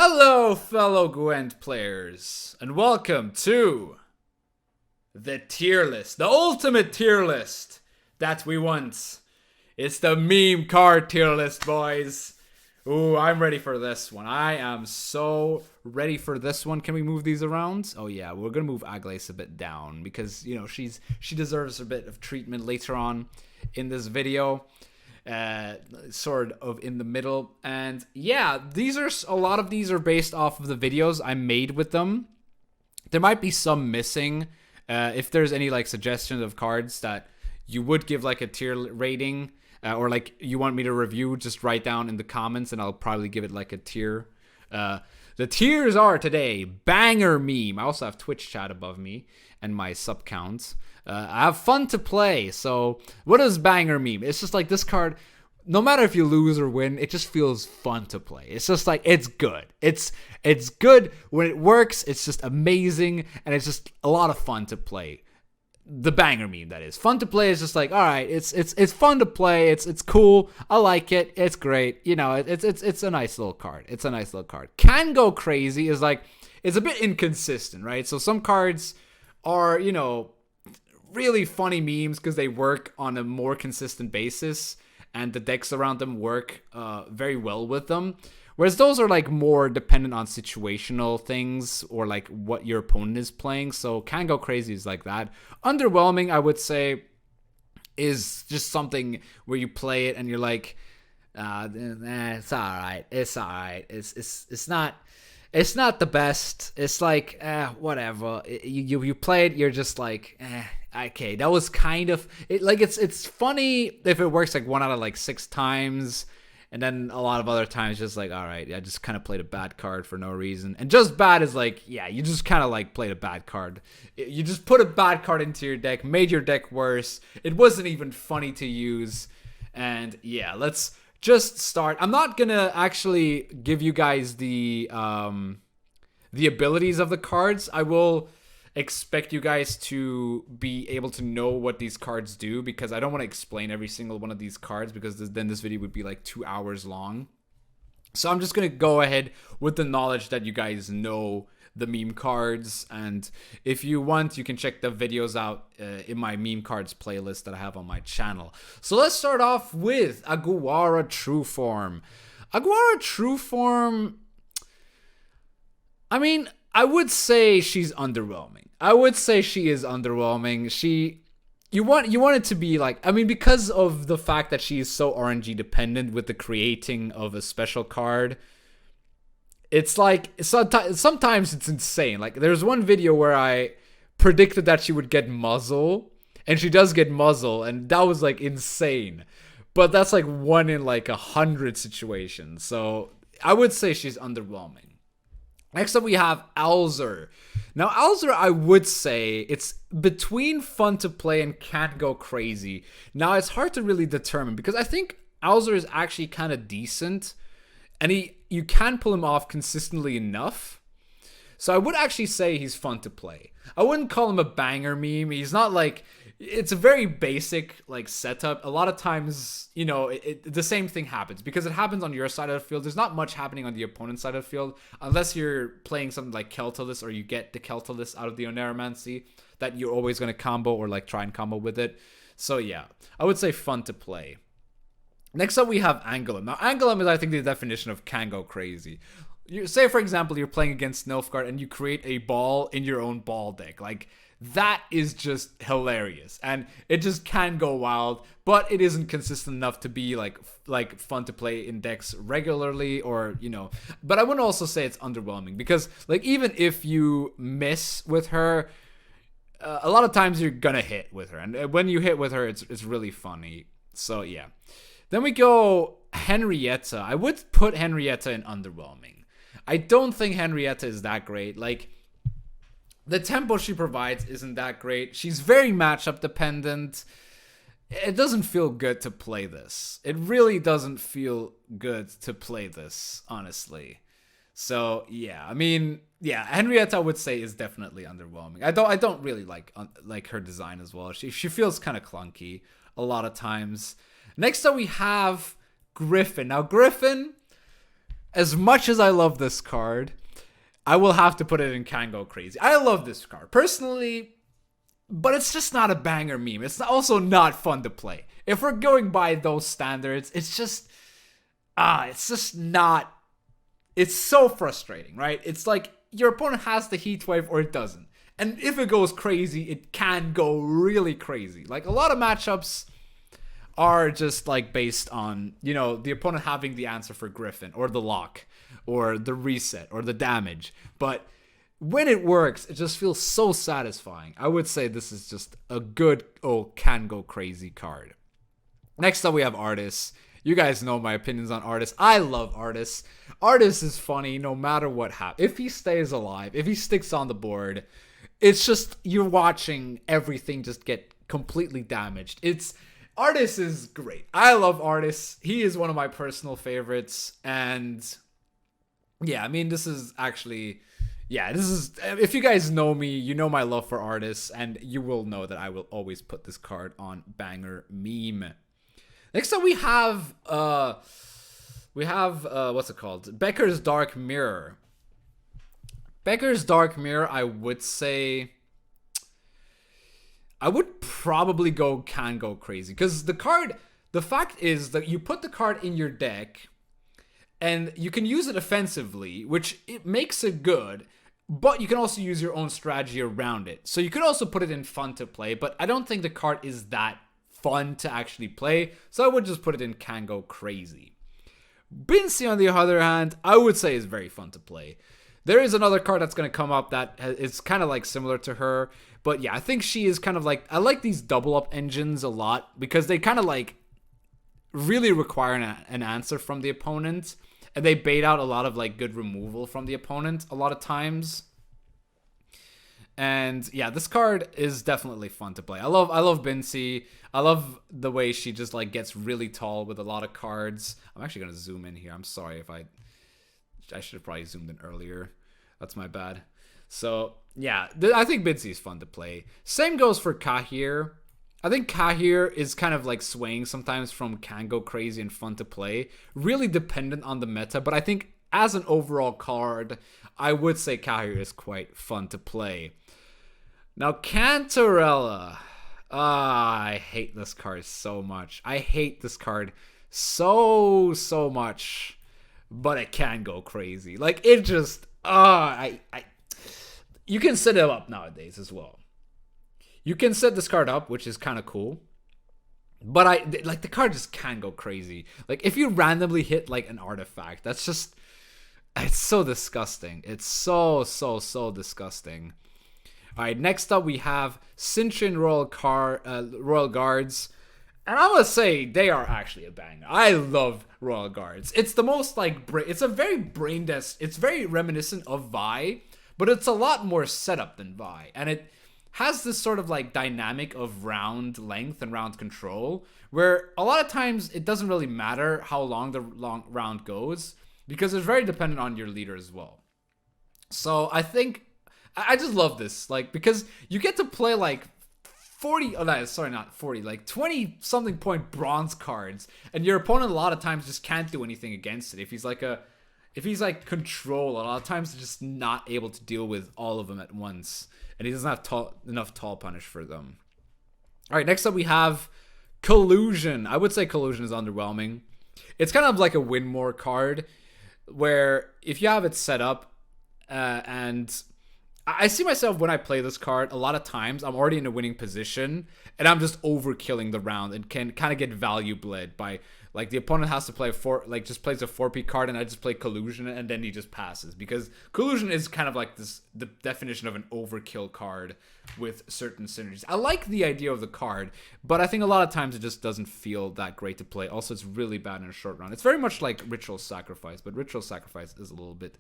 Hello, fellow Gwent players, and welcome to the tier list, the ultimate tier list that we want. It's the meme card tier list, boys. Ooh, I'm ready for this one. I am so ready for this one. Can we move these around? Oh yeah, we're gonna move Aglace a bit down because, you know, she deserves a bit of treatment later on in this video. Sort of in the middle. And yeah, a lot of these are based off of the videos I made with them. There might be some missing. If there's any like suggestions of cards that you would give like a tier rating, or like you want me to review, just write down in the comments and I'll probably give it like a tier. The tiers are today banger meme. I also have Twitch chat above me and my sub counts. I have fun to play. So what is banger meme? It's just like this card, no matter if you lose or win, it just feels fun to play. It's just like, it's good. It's good when it works. It's just amazing. And it's just a lot of fun to play. The banger meme, that is. Fun to play is just like, all right, it's fun to play. It's cool. I like it. It's great. You know, it's a nice little card. It's a nice little card. Can go crazy is like, it's a bit inconsistent, right? So some cards are, you know, really funny memes because they work on a more consistent basis and the decks around them work very well with them. Whereas those are like more dependent on situational things or like what your opponent is playing. So Can Go Crazy is like that. Underwhelming, I would say, is just something where you play it and you're like, it's all right. It's all right. It's not the best. It's like, whatever. You play it, you're just like, okay, that was kind of it. Like it's funny if it works like 1 out of like 6 times, and then a lot of other times just like, all right, I just kind of played a bad card for no reason. And just bad is like, yeah, you just kind of like played a bad card. You just put a bad card into your deck, made your deck worse. It wasn't even funny to use. And yeah, let's just start. I'm not gonna actually give you guys the abilities of the cards. I will expect you guys to be able to know what these cards do, because I don't want to explain every single one of these cards, because then this video would be like 2 hours long. So I'm just gonna go ahead with the knowledge that you guys know the meme cards, and if you want, you can check the videos out in my meme cards playlist that I have on my channel. So let's start off with Aguara True Form. Aguara True Form, I mean, I would say she's underwhelming. I would say she is underwhelming. You want it to be like, I mean, because of the fact that she is so RNG dependent with the creating of a special card, it's like, sometimes it's insane. Like, there's one video where I predicted that she would get muzzle, and she does get muzzle, and that was like insane. But that's like 1 in like 100 situations. So I would say she's underwhelming. Next up, we have Owlser. Now, Owlser, I would say it's between fun to play and can't go crazy. Now, it's hard to really determine, because I think Owlser is actually kind of decent, and you can pull him off consistently enough. So I would actually say he's fun to play. I wouldn't call him a banger meme. He's not like, it's a very basic like setup. A lot of times, you know, the same thing happens because it happens on your side of the field. There's not much happening on the opponent's side of the field unless you're playing something like Keltalis, or you get the Keltalis out of the Oneiromancy that you're always going to combo or like try and combo with it. So yeah, I would say fun to play. Next up, we have Angulum. Now, Angulum is, I think, the definition of can go crazy. You say, for example, you're playing against Nilfgaard and you create a ball in your own ball deck. Like, that is just hilarious, and it just can go wild, but it isn't consistent enough to be like fun to play in decks regularly, or, you know. But I wouldn't also say it's underwhelming, because like, even if you miss with her, a lot of times you're gonna hit with her, and when you hit with her, it's really funny. So yeah. Then we go Henrietta. I would put Henrietta in underwhelming. I don't think Henrietta is that great. Like, the tempo she provides isn't that great. She's very matchup dependent. It doesn't feel good to play this. It really doesn't feel good to play this, honestly. So yeah, I mean, yeah, Henrietta, I would say, is definitely underwhelming. I don't really like her design as well. She feels kind of clunky a lot of times. Next up, we have Griffin. Now, Griffin, as much as I love this card, I will have to put it in Can Go Crazy. I love this card personally, but it's just not a banger meme. It's also not fun to play. If we're going by those standards, it's just not. It's so frustrating, right? It's like your opponent has the heat wave or it doesn't. And if it goes crazy, it can go really crazy. Like a lot of matchups are just like based on, you know, the opponent having the answer for Griffin or the lock or the reset or the damage. But when it works, it just feels so satisfying. I would say this is just a good, can go crazy card. Next up, we have Artists. You guys know my opinions on Artists. I love Artists. Artists is funny no matter what happens. If he stays alive, if he sticks on the board, it's just you're watching everything just get completely damaged. Artists is great. I love Artists. He is one of my personal favorites. And yeah, I mean, this is if you guys know me, you know my love for Artists, and you will know that I will always put this card on Banger Meme. Next up, we have what's it called? Becker's Dark Mirror. Becker's Dark Mirror, I would say, I would probably Can Go Crazy, because the fact is that you put the card in your deck, and you can use it offensively, which it makes it good, but you can also use your own strategy around it. So you could also put it in fun to play, but I don't think the card is that fun to actually play, so I would just put it in Can Go Crazy. Bincy, on the other hand, I would say is very fun to play. There is another card that's going to come up that is kind of like similar to her, but yeah, I think she is kind of like, I like these double up engines a lot because they kind of like really require an answer from the opponent, and they bait out a lot of like good removal from the opponent a lot of times. And yeah, this card is definitely fun to play. I love Bincy. I love the way she just like gets really tall with a lot of cards. I'm actually going to zoom in here. I'm sorry if I should have probably zoomed in earlier. That's my bad. So yeah, I think Bincy is fun to play. Same goes for Kahir. I think Kahir is kind of like swaying sometimes from Can Go Crazy and fun to play. Really dependent on the meta, but I think as an overall card, I would say Kahir is quite fun to play. Now, Cantarella. I hate this card so much. I hate this card so much, but it can go crazy. Like, it just, you can set it up nowadays as well. You can set this card up, which is kind of cool. But the card just can go crazy. Like, if you randomly hit, like, an artifact, that's just, it's so disgusting. It's so disgusting. All right, next up we have Cintrian Royal Guards. And I must say, they are actually a banger. I love Royal Guards. It's the most, like, it's a very brain dead, it's very reminiscent of Vi, but it's a lot more setup than Vi. And it has this sort of, like, dynamic of round length and round control, where a lot of times it doesn't really matter how long the round goes, because it's very dependent on your leader as well. So I think, I just love this, like, because you get to play, like, 20 something point bronze cards, and your opponent a lot of times just can't do anything against it. If he's like control, a lot of times they're just not able to deal with all of them at once, and he doesn't have enough tall punish for them. All right, next up we have Collusion. I would say Collusion is underwhelming. It's kind of like a win more card, where if you have it set up, and I see myself when I play this card, a lot of times I'm already in a winning position and I'm just overkilling the round and can kind of get value bled by, like, the opponent has to play just plays a 4P card and I just play Collusion and then he just passes, because Collusion is kind of like the definition of an overkill card with certain synergies. I like the idea of the card, but I think a lot of times it just doesn't feel that great to play. Also, it's really bad in a short run. It's very much like Ritual Sacrifice, but Ritual Sacrifice is a little bit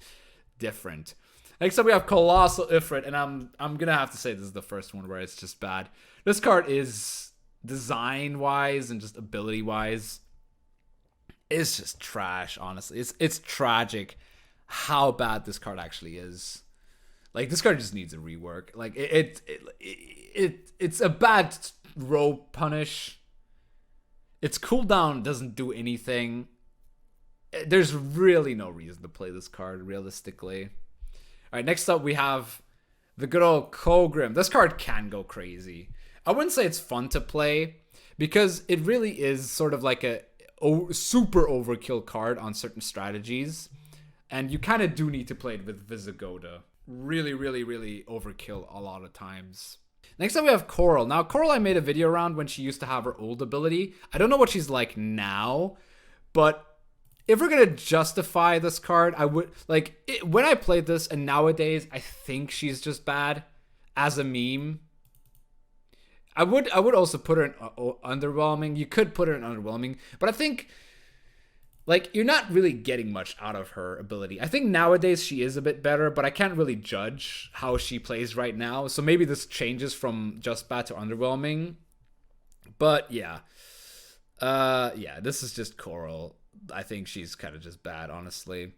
different. Next up we have Colossal Ifrit, and I'm gonna have to say this is the first one where it's just bad. This card is, design-wise and just ability-wise, it's just trash, honestly. It's tragic how bad this card actually is. Like, this card just needs a rework. Like, it's a bad row punish. Its cooldown doesn't do anything. there's really no reason to play this card, realistically. All right, next up we have the good old Kogrim. This card can go crazy. I wouldn't say it's fun to play, because it really is sort of like a super overkill card on certain strategies. And you kind of do need to play it with Visigoda. Really, really, really overkill a lot of times. Next up we have Coral. Now, Coral I made a video around when she used to have her old ability. I don't know what she's like now, but if we're going to justify this card, I would, like, when I played this, and nowadays, I think she's just bad as a meme. I would also put her in underwhelming. You could put her in underwhelming, but I think, like, you're not really getting much out of her ability. I think nowadays she is a bit better, but I can't really judge how she plays right now. So maybe this changes from just bad to underwhelming. But yeah. This is just Coral. I think she's kind of just bad, honestly.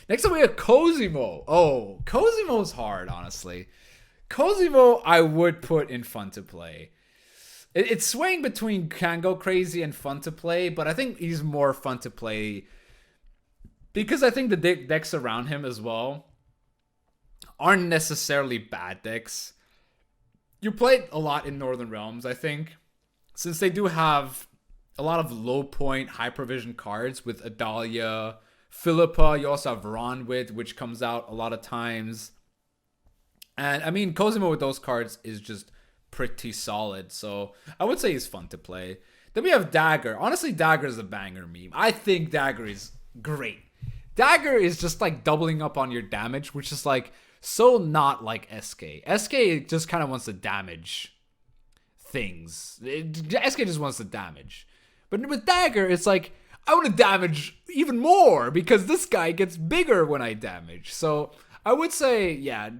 Next up we have Cosimo. Oh, Cosimo's hard, honestly. Cosimo I would put in fun to play. It's swaying between can go crazy and fun to play, but I think he's more fun to play because I think the decks around him as well aren't necessarily bad decks. You played a lot in Northern Realms, I think, since they do have a lot of low point, high provision cards with Adalia, Philippa. You also have Ronwit, which comes out a lot of times. And I mean, Cosimo with those cards is just pretty solid. So I would say he's fun to play. Then we have Dagger. Honestly, Dagger is a banger meme. I think Dagger is great. Dagger is just like doubling up on your damage, which is like so not like SK. SK just kind of wants to damage things. SK just wants to damage. But with Dagger, it's like, I want to damage even more because this guy gets bigger when I damage. So I would say, yeah,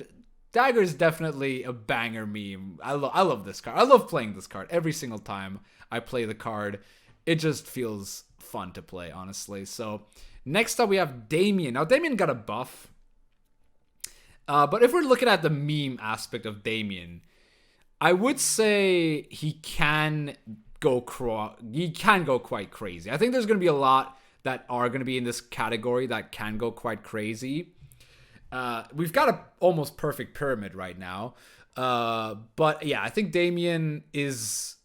Dagger is definitely a banger meme. I love this card. I love playing this card every single time I play the card. It just feels fun to play, honestly. So next up we have Damien. Now Damien got a buff. But if we're looking at the meme aspect of Damien, I would say he can go quite crazy. I think there's going to be a lot that are going to be in this category that can go quite crazy. We've got a almost perfect pyramid right now. But yeah, I think Damien is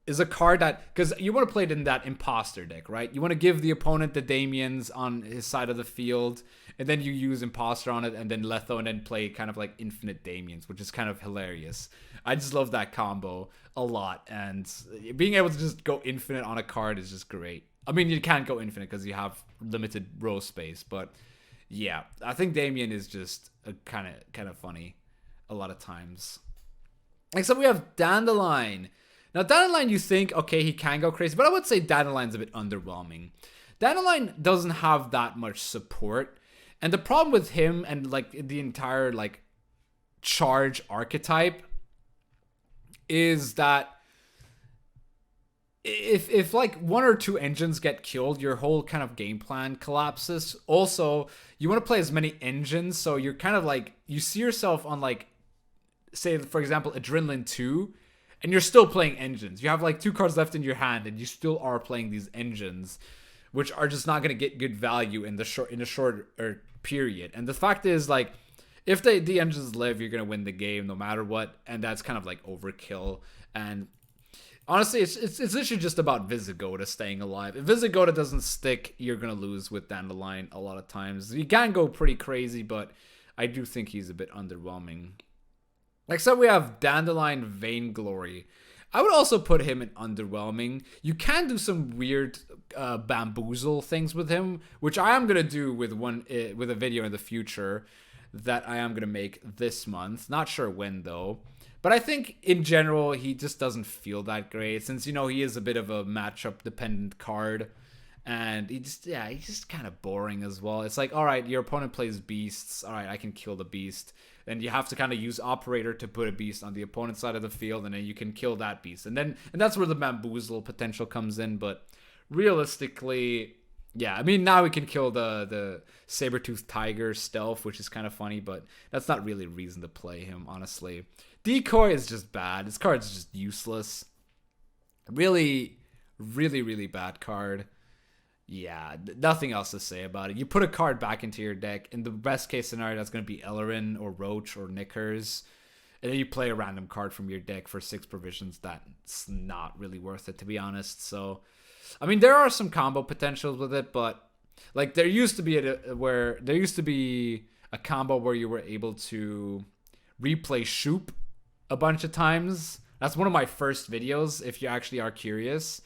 a card that, because you want to play it in that imposter deck, right? You want to give the opponent the Damiens on his side of the field, and then you use imposter on it, and then Letho, and then play kind of like infinite Damiens, which is kind of hilarious. I just love that combo a lot, and being able to just go infinite on a card is just great. I mean, you can't go infinite because you have limited row space, but yeah, I think Damien is just a kind of funny a lot of times. Next up, we have Dandelion. Now, Dandelion, you think, okay, he can go crazy, but I would say Dandelion's a bit underwhelming. Dandelion doesn't have that much support, and the problem with him and like the entire like charge archetype is that if like one or two engines get killed, your whole kind of game plan collapses. Also, you want to play as many engines, so you're kind of like, you see yourself on like, say for example, Adrenaline 2, and you're still playing engines. You have like 2 cards left in your hand, and you still are playing these engines, which are just not going to get good value in a shorter period. And the fact is, like, if the engines live, you're going to win the game no matter what, and that's kind of like overkill. And honestly, it's literally just about Visigoda staying alive. If Visigoda doesn't stick, you're going to lose with Dandelion a lot of times. You can go pretty crazy, but I do think he's a bit underwhelming. Next up, we have Dandelion Vainglory. I would also put him in underwhelming. You can do some weird bamboozle things with him, which I am going to do with a video in the future that I am going to make this month. Not sure when, though. But I think, in general, he just doesn't feel that great, since, you know, he is a bit of a matchup-dependent card. And he's just kind of boring as well. It's like, all right, your opponent plays beasts. All right, I can kill the beast. Then you have to kind of use Operator to put a beast on the opponent's side of the field, and then you can kill that beast. And that's where the bamboozle potential comes in. But realistically, yeah, I mean, now we can kill the saber-toothed tiger stealth, which is kind of funny, but that's not really a reason to play him, honestly. Decoy is just bad. This card is just useless. Really, really, really bad card. Yeah, nothing else to say about it. You put a card back into your deck. In the best case scenario, that's going to be Ellerin or Roach or Knickers. And then you play a random card from your deck for 6 provisions. That's not really worth it, to be honest. So, I mean, there are some combo potentials with it, but like there used to be a combo where you were able to replay Shoop a bunch of times. That's one of my first videos, if you actually are curious,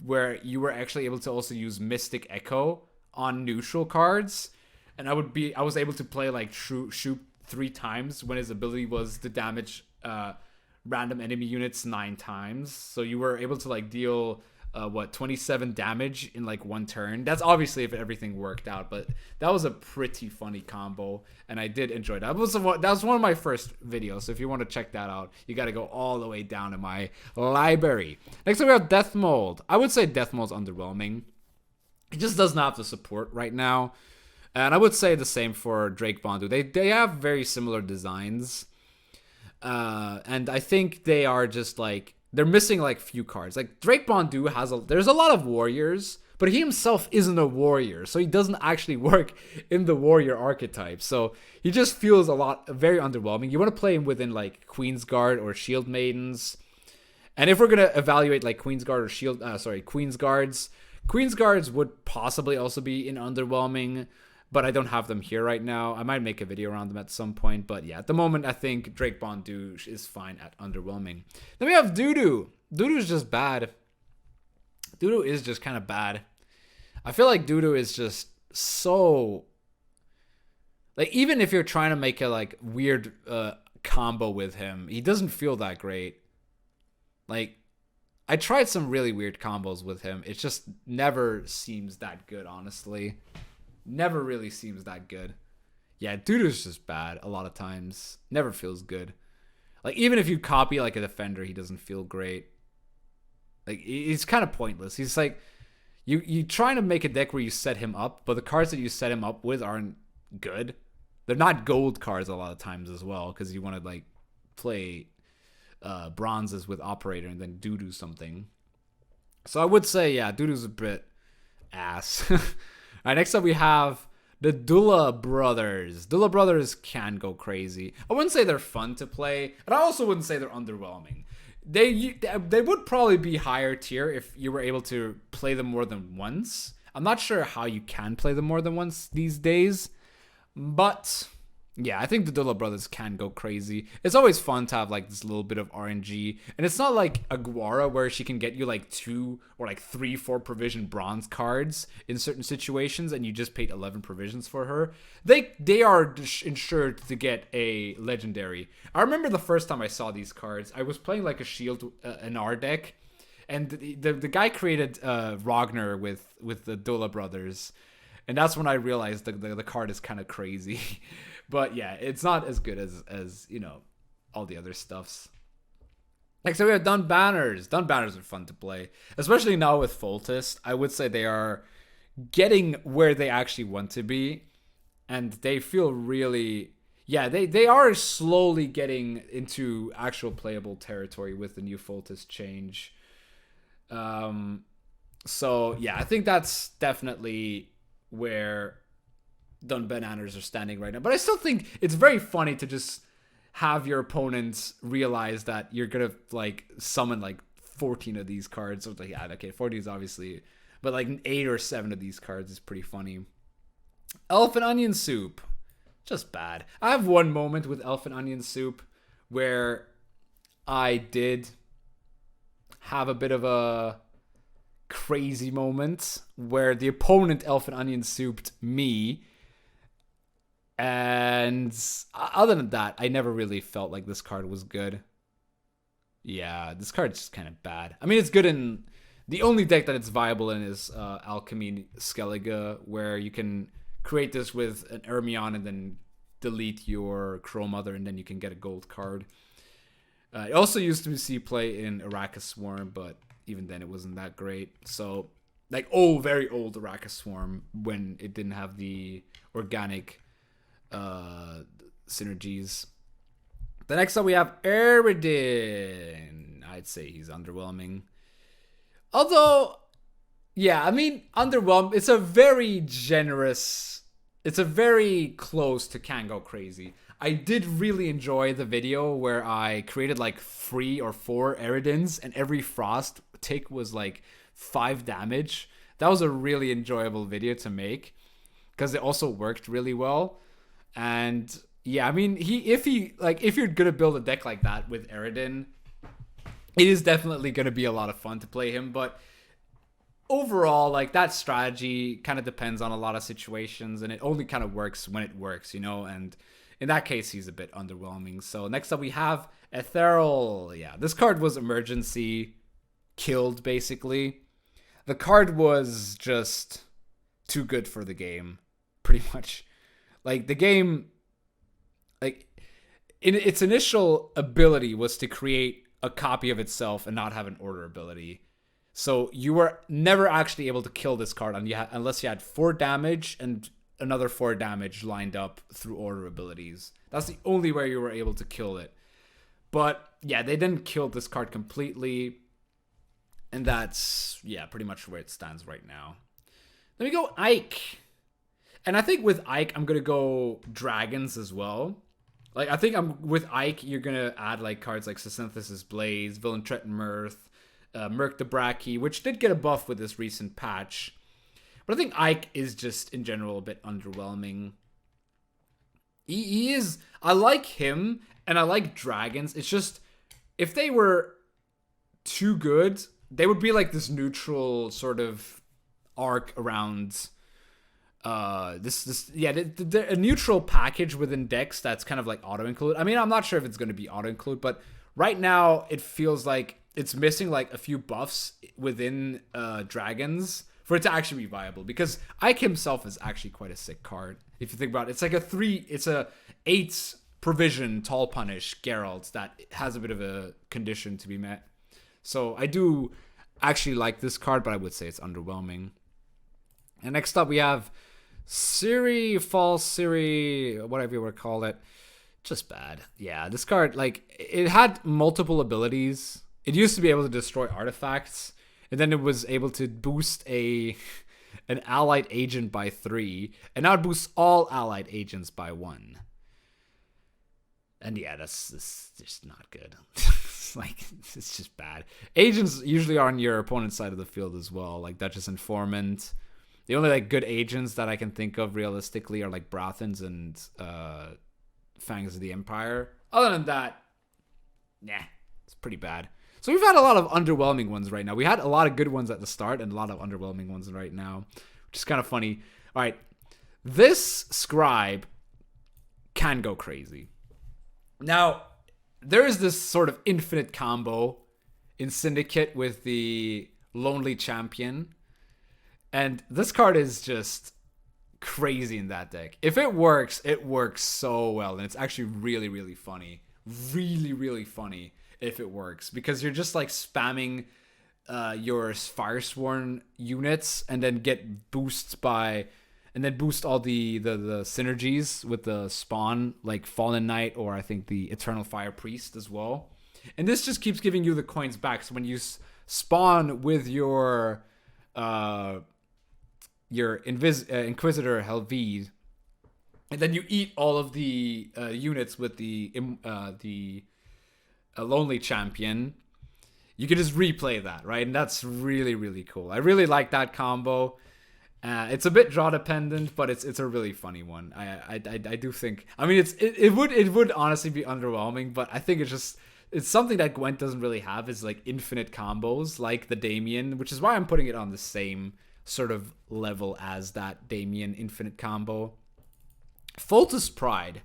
where you were actually able to also use Mystic Echo on neutral cards. And I was able to play like Shoop 3 times when his ability was to damage random enemy units 9 times. So you were able to like deal 27 damage in like 1 turn. That's obviously if everything worked out, but that was a pretty funny combo, and I did enjoy that. That was one of my first videos, so if you want to check that out, you got to go all the way down in my library. Next up we have Death Mold. I would say Death Mold's underwhelming. It just doesn't have the support right now, and I would say the same for Drake Bondu. They have very similar designs, and I think they are just like, they're missing like few cards. Like Drake Bondu there's a lot of warriors, but he himself isn't a warrior, so he doesn't actually work in the warrior archetype. So he just feels very underwhelming. You want to play him within like Queensguard or Shield Maidens. And if we're gonna evaluate like Queensguard or Queensguards would possibly also be in underwhelming, but I don't have them here right now. I might make a video around them at some point, but yeah, at the moment, I think Drake Bondu is fine at underwhelming. Then we have Dudu. Dudu is just bad. Dudu is just kind of bad. I feel like Dudu is just so... like, even if you're trying to make a like weird combo with him, he doesn't feel that great. Like, I tried some really weird combos with him. It just never seems that good, honestly. Never really seems that good. Yeah, Dudu's just bad a lot of times. Never feels good. Like, even if you copy like a defender, he doesn't feel great. Like, he's kind of pointless. He's like, you trying to make a deck where you set him up, but the cards that you set him up with aren't good. They're not gold cards a lot of times as well, because you want to like play bronzes with Operator and then Dudu something. So I would say, yeah, Dudu's a bit ass. All right, next up we have the Doula Brothers. Doula Brothers can go crazy. I wouldn't say they're fun to play, and I also wouldn't say they're underwhelming. They would probably be higher tier if you were able to play them more than once. I'm not sure how you can play them more than once these days, but yeah, I think the Doula Brothers can go crazy. It's always fun to have like this little bit of RNG, and it's not like Aguara where she can get you like 2 or like 3-4 provision bronze cards in certain situations, and you just paid 11 provisions for her. They are ensured to get a legendary. I remember the first time I saw these cards, I was playing like a shield in our deck, and the guy created Ragnar with the Doula Brothers, and that's when I realized the card is kind of crazy. But yeah, it's not as good as you know, all the other stuffs. Next up we have Dun Banners. Dun Banners are fun to play, especially now with Foltus. I would say they are getting where they actually want to be, and they feel really... yeah, they are slowly getting into actual playable territory with the new Foltus change. So yeah, I think that's definitely where Dun Banners are standing right now. But I still think it's very funny to just have your opponents realize that you're gonna like summon like 14 of these cards. So like, yeah, okay, 40 is obviously, but like 8 or 7 of these cards is pretty funny. Elf and Onion Soup, just bad. I have one moment with Elf and Onion Soup where I did have a bit of a crazy moment where the opponent Elf and Onion Souped me. And other than that, I never really felt like this card was good. Yeah, this card's just kind of bad. I mean, it's good in... the only deck that it's viable in is Alchemy Skellige, where you can create this with an Ermion and then delete your Crow Mother, and then you can get a gold card. It also used to see play in Arrakis Swarm, but even then it wasn't that great. So, like, very old Arrakis Swarm, when it didn't have the organic synergies. The next up we have Aerodyn. I'd say he's underwhelming. Although, Yeah, I mean, underwhelmed. It's a very generous. It's a very close to Can Go Crazy. I did really enjoy the video where I created like 3 or 4 Aerodyns, and every frost tick was like 5 damage. That was a really enjoyable video to make because it also worked really well. And yeah, I mean, if you're gonna build a deck like that with Aerodyn, it is definitely gonna be a lot of fun to play him. But overall, like, that strategy kind of depends on a lot of situations, and it only kind of works when it works, you know. And in that case, he's a bit underwhelming. So next up we have Ethereal. Yeah, this card was emergency killed, basically. The card was just too good for the game, pretty much. Like, the game, like, in its initial ability was to create a copy of itself and not have an order ability. So you were never actually able to kill this card unless you had 4 damage and another 4 damage lined up through order abilities. That's the only way you were able to kill it. But yeah, they didn't kill this card completely. And that's, yeah, pretty much where it stands right now. Then we go Ike. And I think with Ike, I'm going to go dragons as well. Like, I think with Ike, you're going to add like cards like Synthesis Blaze, Villain Threaten Mirth, Merc the Bracky, which did get a buff with this recent patch. But I think Ike is just, in general, a bit underwhelming. He is... I like him, and I like dragons. It's just, if they were too good, they would be like this neutral sort of arc around... a neutral package within decks that's kind of like auto-include. I mean, I'm not sure if it's going to be auto-include, but right now, it feels like it's missing like a few buffs within dragons for it to actually be viable, because Ike himself is actually quite a sick card. If you think about it, it's a 8 provision tall punish Geralt that has a bit of a condition to be met. So I do actually like this card, but I would say it's underwhelming. And next up we have False Siri, whatever you want to call it. Just bad. Yeah, this card, like, it had multiple abilities. It used to be able to destroy artifacts, and then it was able to boost an allied agent by 3, and now it boosts all allied agents by 1. And yeah, that's just not good. It's just bad. Agents usually are on your opponent's side of the field as well, like Duchess Informant. The only like good agents that I can think of realistically are like Brothans and Fangs of the Empire. Other than that, nah, it's pretty bad. So we've had a lot of underwhelming ones right now. We had a lot of good ones at the start and a lot of underwhelming ones right now, which is kind of funny. All right, this scribe can go crazy. Now, there is this sort of infinite combo in Syndicate with the Lonely Champion. And this card is just crazy in that deck. If it works so well. And it's actually really, really funny. Really, really funny if it works. Because you're just like spamming your Firesworn units and then get boosts by... And then boost all the synergies with the spawn, like Fallen Knight or I think the Eternal Fire Priest as well. And this just keeps giving you the coins back. So when you spawn with your Inquisitor Helvid, and then you eat all of the units with the Lonely Champion, you can just replay that, right? And that's really, really cool. I really like that combo. It's a bit draw dependent, but it's a really funny one. I do think. I mean, it would honestly be underwhelming, but I think it's something that Gwent doesn't really have, is like infinite combos like the Damien, which is why I'm putting it on the same sort of level as that Damien infinite combo. Foltus Pride.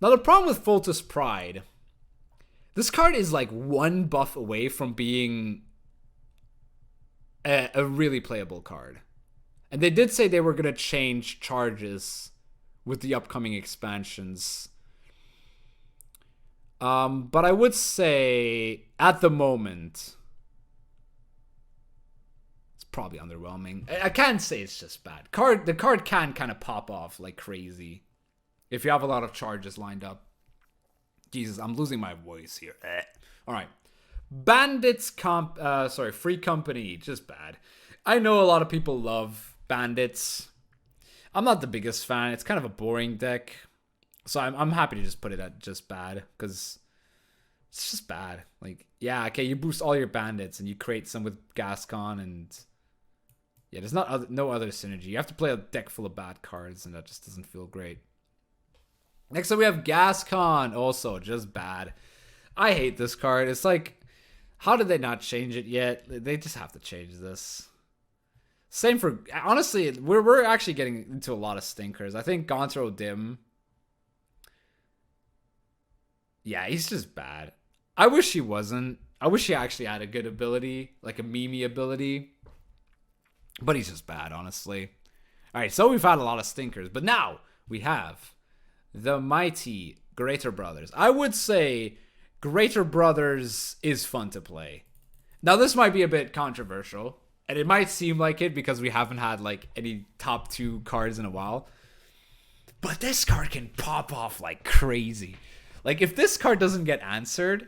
Now the problem with Foltus Pride, this card is like 1 buff away from being a really playable card. And they did say they were going to change charges with the upcoming expansions. But I would say, at the moment, it's probably underwhelming. I can't say it's just bad. The card can kind of pop off like crazy if you have a lot of charges lined up. Jesus, I'm losing my voice here. All right. Bandits Free Company, just bad. I know a lot of people love Bandits. I'm not the biggest fan. It's kind of a boring deck. So I'm happy to just put it at just bad, because it's just bad. Like, yeah, okay, you boost all your Bandits and you create some with Gascon, and yeah, there's no other synergy. You have to play a deck full of bad cards, and that just doesn't feel great. Next up, we have Gascon, also just bad. I hate this card. It's like, how did they not change it yet? They just have to change this. Same for, honestly, we're actually getting into a lot of stinkers. I think Gontra Dim, yeah, he's just bad. I wish he wasn't. I wish he actually had a good ability, like a Mimi ability. But he's just bad, honestly. All right, so we've had a lot of stinkers. But now we have the mighty Greater Brothers. I would say Greater Brothers is fun to play. Now, this might be a bit controversial. And it might seem like it because we haven't had like any top 2 cards in a while. But this card can pop off like crazy. Like, if this card doesn't get answered,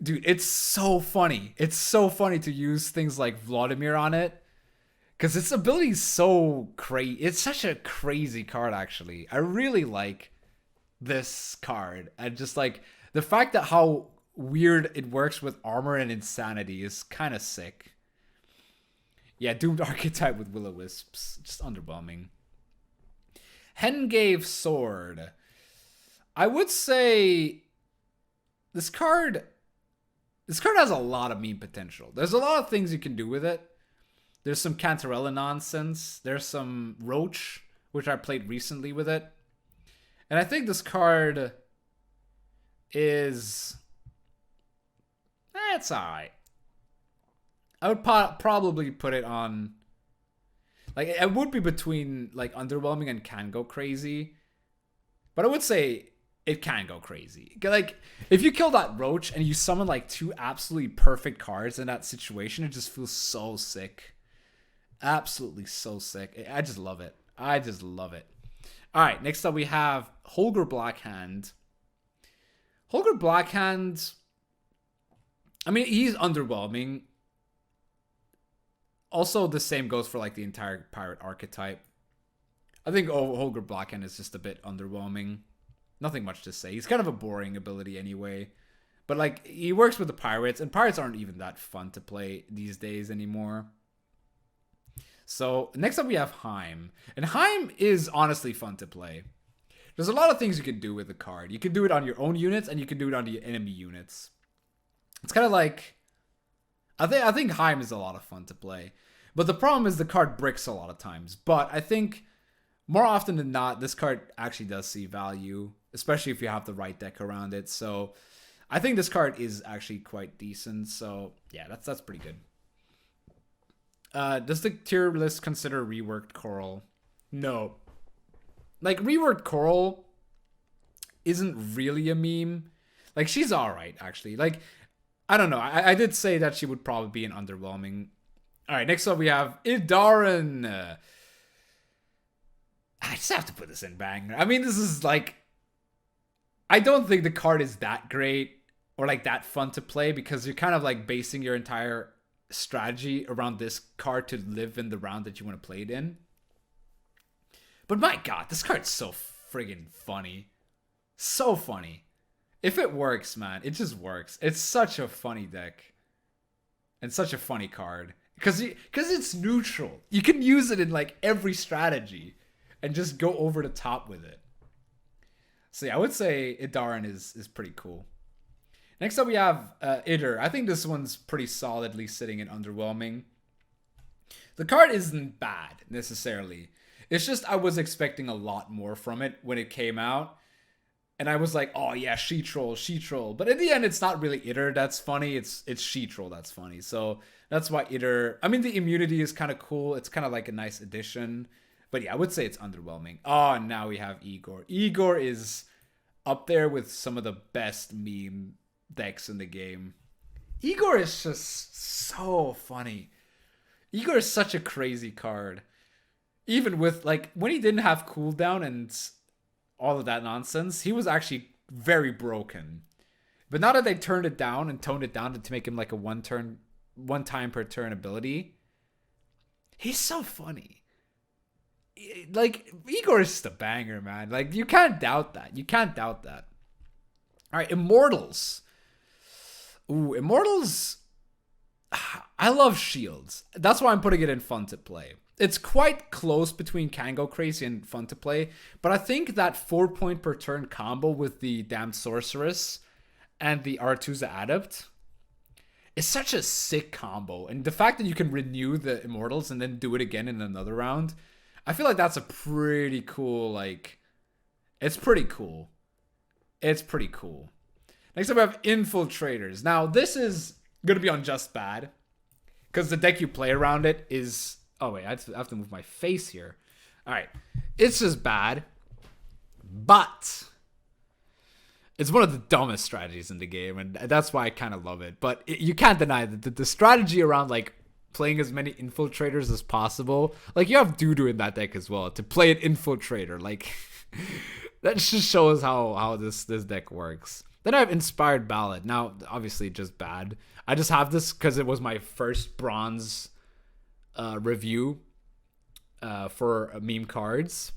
dude, it's so funny. It's so funny to use things like Vladimir on it, because its ability is so crazy. It's such a crazy card, actually. I really like this card. And just like the fact that how weird it works with armor and insanity is kind of sick. Yeah, Doomed Archetype with Will-O-Wisps. Just underwhelming. Hengave Sword. I would say this card has a lot of meme potential. There's a lot of things you can do with it. There's some Cantarella nonsense. There's some Roach, which I played recently with it. And I think this card is... it's alright. I would probably put it on... like, it would be between, like, underwhelming and can go crazy. But I would say it can go crazy. Like, if you kill that Roach and you summon, like, 2 absolutely perfect cards in that situation, it just feels so sick. Absolutely so sick. I just love it. I just love it. Alright, next up we have Holger Blackhand. Holger Blackhand... I mean, he's underwhelming. Also, the same goes for, like, the entire pirate archetype. I think Holger Blackhand is just a bit underwhelming. Nothing much to say. He's kind of a boring ability anyway. But, like, he works with the pirates, and pirates aren't even that fun to play these days anymore. So, next up we have Heim. And Heim is honestly fun to play. There's a lot of things you can do with the card. You can do it on your own units, and you can do it on the enemy units. It's kind of like... I think Heim is a lot of fun to play. But the problem is the card bricks a lot of times. But I think more often than not, this card actually does see value, especially if you have the right deck around it. So I think this card is actually quite decent. So yeah, that's pretty good. Does the tier list consider reworked Coral? No. Like, reworked Coral isn't really a meme. Like, she's alright, actually. Like, I don't know. I did say that she would probably be an underwhelming. Alright, next up we have Idaron. I just have to put this in banger. I mean, this is like... I don't think the card is that great or like that fun to play, because you're kind of like basing your entire strategy around this card to live in the round that you want to play it in. But my god, this card's so friggin' funny. So funny. If it works, man, it just works. It's such a funny deck. And such a funny card. Because it's neutral. You can use it in like every strategy and just go over the top with it. So yeah, I would say Idaron is pretty cool. Next up we have Itter. I think this one's pretty solidly sitting in underwhelming. The card isn't bad, necessarily. It's just I was expecting a lot more from it when it came out. And I was like, oh yeah, She-Troll. But in the end, it's not really Itter that's funny. It's She-Troll that's funny. So that's why Itter... I mean, the immunity is kind of cool. It's kind of like a nice addition. But yeah, I would say it's underwhelming. Oh, and now we have Igor. Igor is up there with some of the best meme decks in the game. Igor is just so funny. Igor is such a crazy card. Even with, like, when he didn't have cooldown and all of that nonsense, he was actually very broken. But now that they turned it down and toned it down to make him like a one time per turn ability, He's so funny. Like, Igor is just a banger, man. Like, you can't doubt that. You can't doubt that. All right, Immortals. Ooh, Immortals. I love shields. That's why I'm putting it in fun to play. It's quite close between Can Go Crazy and fun to play, but I think that 4-point per turn combo with the Damned Sorceress and the Aretuza Adept is such a sick combo. And the fact that you can renew the Immortals and then do it again in another round, I feel like that's a pretty cool, like, it's pretty cool. It's pretty cool. Next up we have Infiltrators. Now, this is going to be on Just Bad, because the deck you play around it is... Oh, wait, I have to move my face here. All right. It's just bad, but it's one of the dumbest strategies in the game, and that's why I kind of love it. But you can't deny that the strategy around, like, playing as many Infiltrators as possible, like, you have Dudu in that deck as well, to play an Infiltrator. Like, that just shows how this deck works. Then I have Inspired Ballot. Now, obviously, just bad. I just have this because it was my first bronze review for meme cards,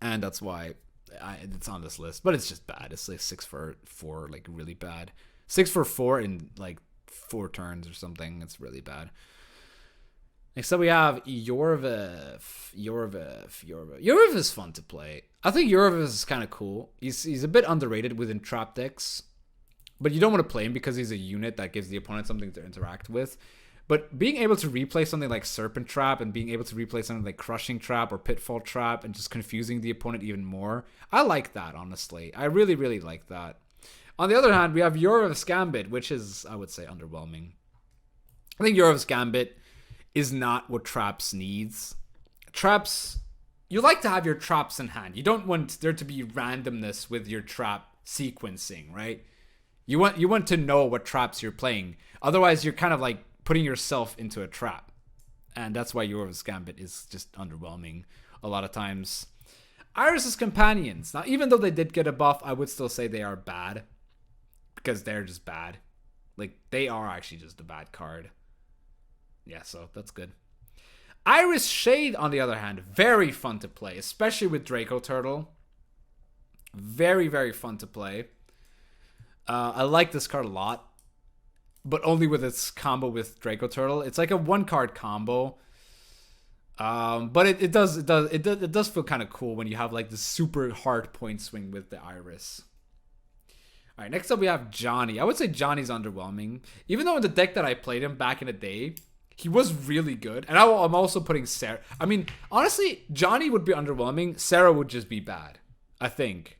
and that's why it's on this list. But it's just bad. It's like 6 for 4, like really bad. 6 for 4 in like 4 turns or something. It's really bad. Next up we have Yorvif. Yorvif is fun to play. I think Yorvif is kind of cool. He's a bit underrated within trap decks, but you don't want to play him because he's a unit that gives the opponent something to interact with. But being able to replay something like Serpent Trap and being able to replay something like Crushing Trap or Pitfall Trap and just confusing the opponent even more, I like that, honestly. I really, really like that. On the other hand, we have Yorvif's Gambit, which is, I would say, underwhelming. I think Yorvif's Gambit is not what Traps needs. Traps, you like to have your traps in hand. You don't want there to be randomness with your trap sequencing, right? You want to know what traps you're playing. Otherwise, you're kind of like putting yourself into a trap. And that's why Yorvif's Gambit is just underwhelming a lot of times. Iris's Companions. Now, even though they did get a buff, I would still say they are bad. Because they're just bad. Like, they are actually just a bad card. Yeah, so that's good. Iris Shade, on the other hand, very fun to play. Especially with Draco Turtle. Very, very fun to play. I like this card a lot. But only with its combo with Draco Turtle. It's like a 1-card combo. But it does feel kind of cool when you have like this super hard point swing with the Iris. All right, next up we have Johnny. I would say Johnny's underwhelming. Even though in the deck that I played him back in the day, he was really good. And I'm also putting Sarah. I mean, honestly, Johnny would be underwhelming. Sarah would just be bad, I think.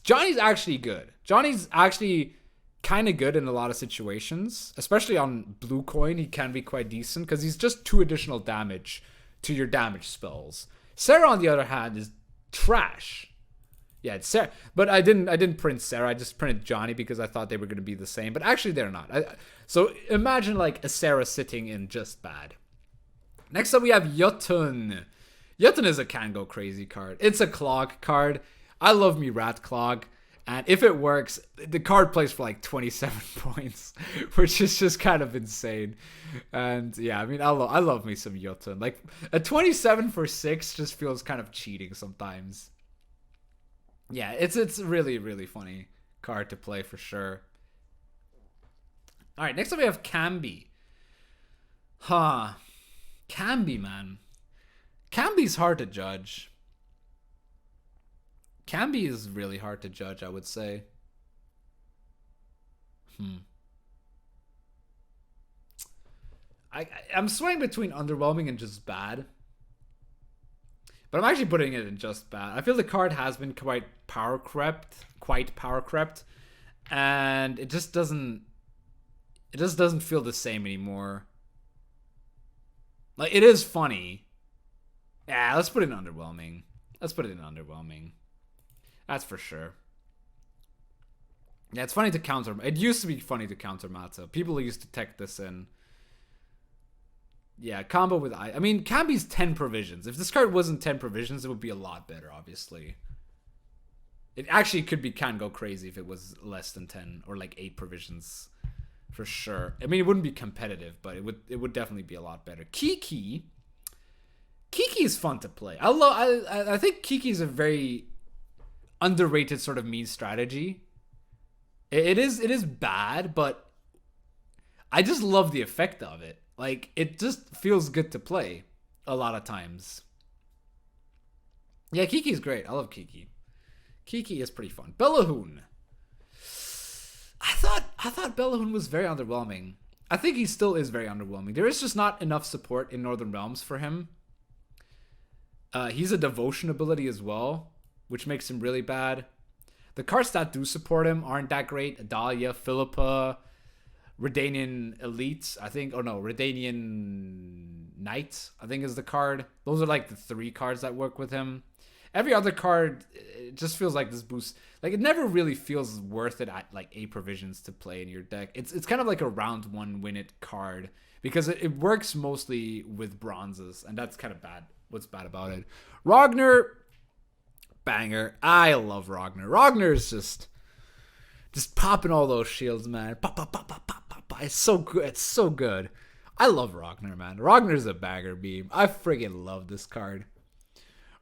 Johnny's actually good. Johnny's actually kind of good in a lot of situations, especially on blue coin. He can be quite decent because he's just 2 additional damage to your damage spells. Sarah, on the other hand, is trash. Yeah, it's Sarah, but I didn't print Sarah. I just printed Johnny because I thought they were going to be the same, but actually they're not. So imagine like a Sarah sitting in just bad. Next up we have Yutun. Yetun is a Can Go Crazy card. It's a Clog card. I love me Rat Clog. And if it works, the card plays for like 27 points, which is just kind of insane. And yeah, I mean, I love me some Yutun. Like a 27 for 6 just feels kind of cheating sometimes. Yeah, it's really, really funny card to play for sure. All right, next up we have Camby. Camby, man. Camby's hard to judge. Camby is really hard to judge, I would say. I'm swaying between underwhelming and just bad. But I'm actually putting it in just bad. I feel the card has been quite power crept. And it just doesn't feel the same anymore. Like, it is funny. Yeah, let's put it in underwhelming. That's for sure. Yeah, it's funny to counter. It used to be funny to counter Mata. People used to tech this in. Yeah, combo with I mean, Camby's 10 provisions. If this card wasn't 10 provisions, it would be a lot better, obviously. It actually could be Can Go Crazy if it was less than 10 or like 8 provisions. for sure. I mean, it wouldn't be competitive, but it would definitely be a lot better. Kiki is fun to play. I think Kiki is a very underrated sort of mean strategy. It is bad, but I just love the effect of it. Like, it just feels good to play a lot of times. Yeah, Kiki's great. I love Kiki. Kiki is pretty fun. Bellahoon. I thought Bellahoon was very underwhelming. I think he still is very underwhelming. There is just not enough support in Northern Realms for him. He's a devotion ability as well, which makes him really bad. The cards that do support him aren't that great. Adalia, Philippa, Redanian Elites, I think. Oh no, Redanian Knights, I think is the card. Those are like the 3 cards that work with him. Every other card, it just feels like this boost. Like, it never really feels worth it at like 8 provisions to play in your deck. It's kind of like a round 1 win it card because it works mostly with bronzes, and that's kind of bad. What's bad about it? Ragnar, banger. I love Ragnar. Ragnar is just popping all those shields, man. Pop, pop, pop, pop, pop, pop, pop. It's so good. It's so good. I love Ragnar, man. Ragnar's a banger beam. I friggin' love this card.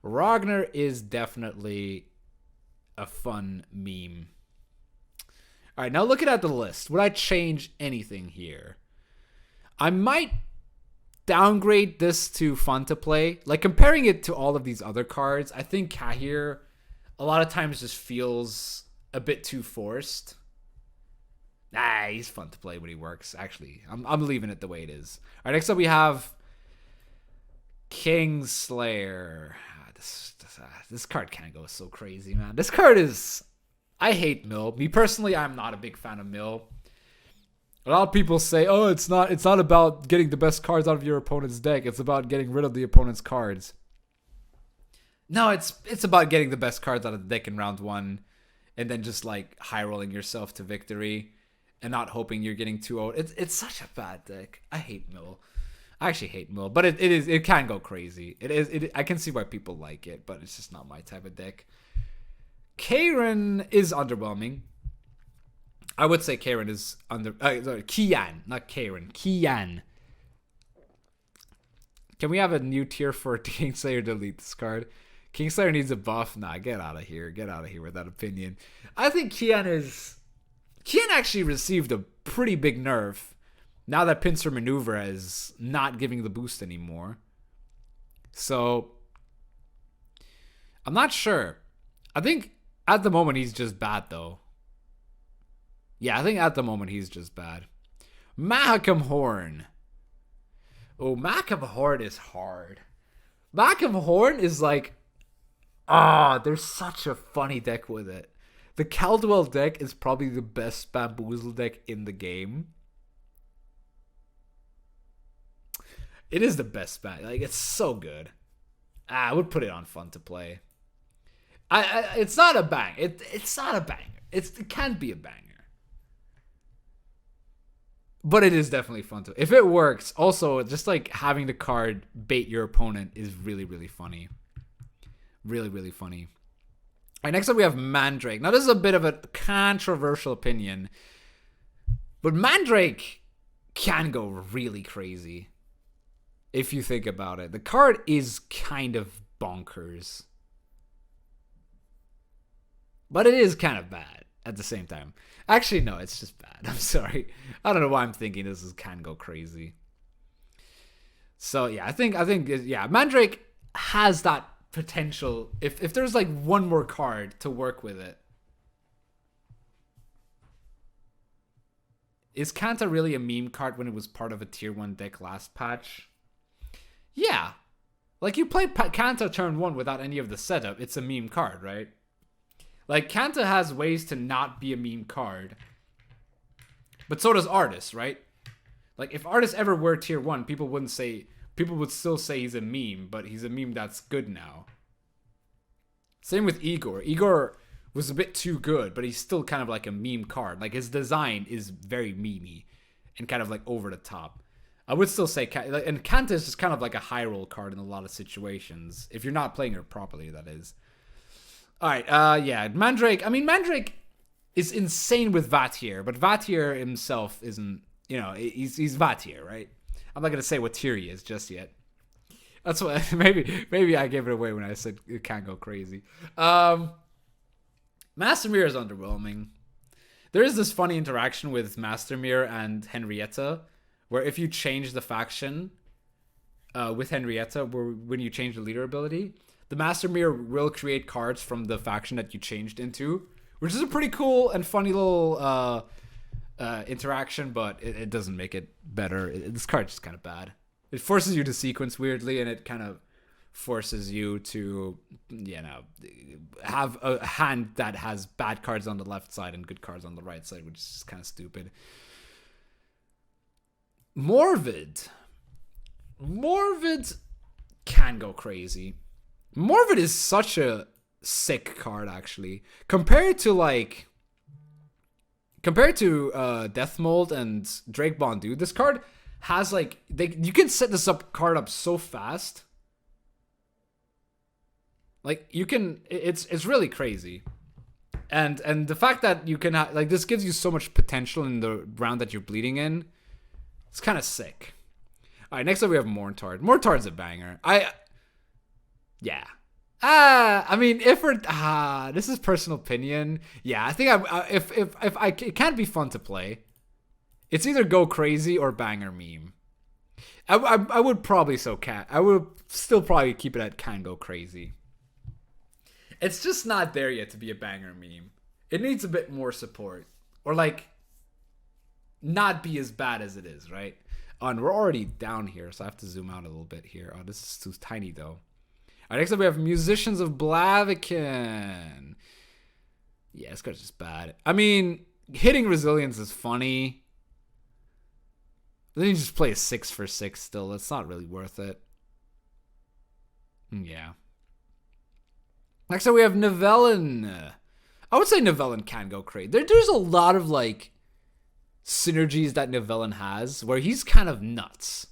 Ragnar is definitely a fun meme. All right, now looking at the list, would I change anything here? I might downgrade this to fun to play. Like, comparing it to all of these other cards, I think Kahir a lot of times just feels a bit too forced. Nah, he's fun to play when he works. Actually, I'm leaving it the way it is. All right, next up we have Kingslayer. This card can't go so crazy, man. This card is... I hate Mill. Me personally, I'm not a big fan of Mill. A lot of people say, oh, it's not about getting the best cards out of your opponent's deck. It's about getting rid of the opponent's cards. No, it's about getting the best cards out of the deck in round 1 and then just like high rolling yourself to victory and not hoping you're getting 2-0. It's such a bad deck. I hate Mill. I actually hate Mill, but it can go crazy. I can see why people like it, but it's just not my type of deck. Karen is underwhelming. I would say Karen is Kian, not Karen. Kian. Can we have a new tier for Kingslayer? Delete this card. Kingslayer needs a buff. Nah, get out of here. Get out of here with that opinion. I think Kian actually received a pretty big nerf now that Pincer Maneuver is not giving the boost anymore. So, I'm not sure. I think at the moment he's just bad, though. Yeah, I think at the moment he's just bad. Mahakam Horn. Oh, Mahakam Horn is hard. Mahakam Horn is like... there's such a funny deck with it. The Caldwell deck is probably the best Bamboozle deck in the game. It is the best bat. Like, it's so good. I would put it on fun to play. It's not a bang. It's not a banger. It can't be a banger. But it is definitely fun to. If it works, also just like having the card bait your opponent is really, really funny. Really, really funny. All right, next up we have Mandrake. Now this is a bit of a controversial opinion, but Mandrake can go really crazy if you think about it. The card is kind of bonkers, but it is kind of bad at the same time. Actually, no, it's just bad. I'm sorry. I don't know why I'm thinking can go crazy. So yeah, I think Mandrake has that potential if there's like one more card to work with it. Is Kanta really a meme card when it was part of a tier 1 deck last patch? Yeah. Like, you play Kanta turn 1 without any of the setup, it's a meme card, right? Like, Kanta has ways to not be a meme card. But so does Artis, right? Like, if Artis ever were tier 1, people would still say he's a meme, but he's a meme that's good now. Same with Igor. Igor was a bit too good, but he's still kind of like a meme card. Like, his design is very memey and kind of like over the top. I would still say, and Kanta is just kind of like a high roll card in a lot of situations. If you're not playing her properly, that is. All right, yeah, Mandrake. I mean, Mandrake is insane with Vatier, but Vatier himself isn't, he's Vatier, right? I'm not gonna say what tier he is just yet. That's what maybe I gave it away when I said it can't go crazy. Mastermere is underwhelming. There is this funny interaction with Mastermere and Henrietta, where if you change the faction with Henrietta, when you change the leader ability, the Mastermere will create cards from the faction that you changed into, which is a pretty cool and funny little interaction, but it doesn't make it better. This card's just kind of bad. It forces you to sequence weirdly, and it kind of forces you to, have a hand that has bad cards on the left side and good cards on the right side, which is just kind of stupid. Morvid can go crazy. Morvid is such a sick card, actually. Compared to Deathmold and Drake Bond, dude, this card has you can set this card up so fast. It's really crazy. And the fact that you can this gives you so much potential in the round that you're bleeding in. It's kind of sick. All right, next up we have Morntard. Morntard's a banger. Ifrit. This is personal opinion. Yeah, I think it can't be fun to play. It's either go crazy or banger meme. I would probably I would still probably keep it at can go crazy. It's just not there yet to be a banger meme. It needs a bit more support, or not be as bad as it is, right? And we're already down here, so I have to zoom out a little bit here. Oh, this is too tiny though. All right, next up we have Musicians of Blaviken. Yeah, this card's just bad. I mean, hitting Resilience is funny. Then you just play a 6/6 still. It's not really worth it. Yeah. Next up we have Nivellen. I would say Nivellen can go crazy. There's a lot of synergies that Nivellen has where he's kind of nuts.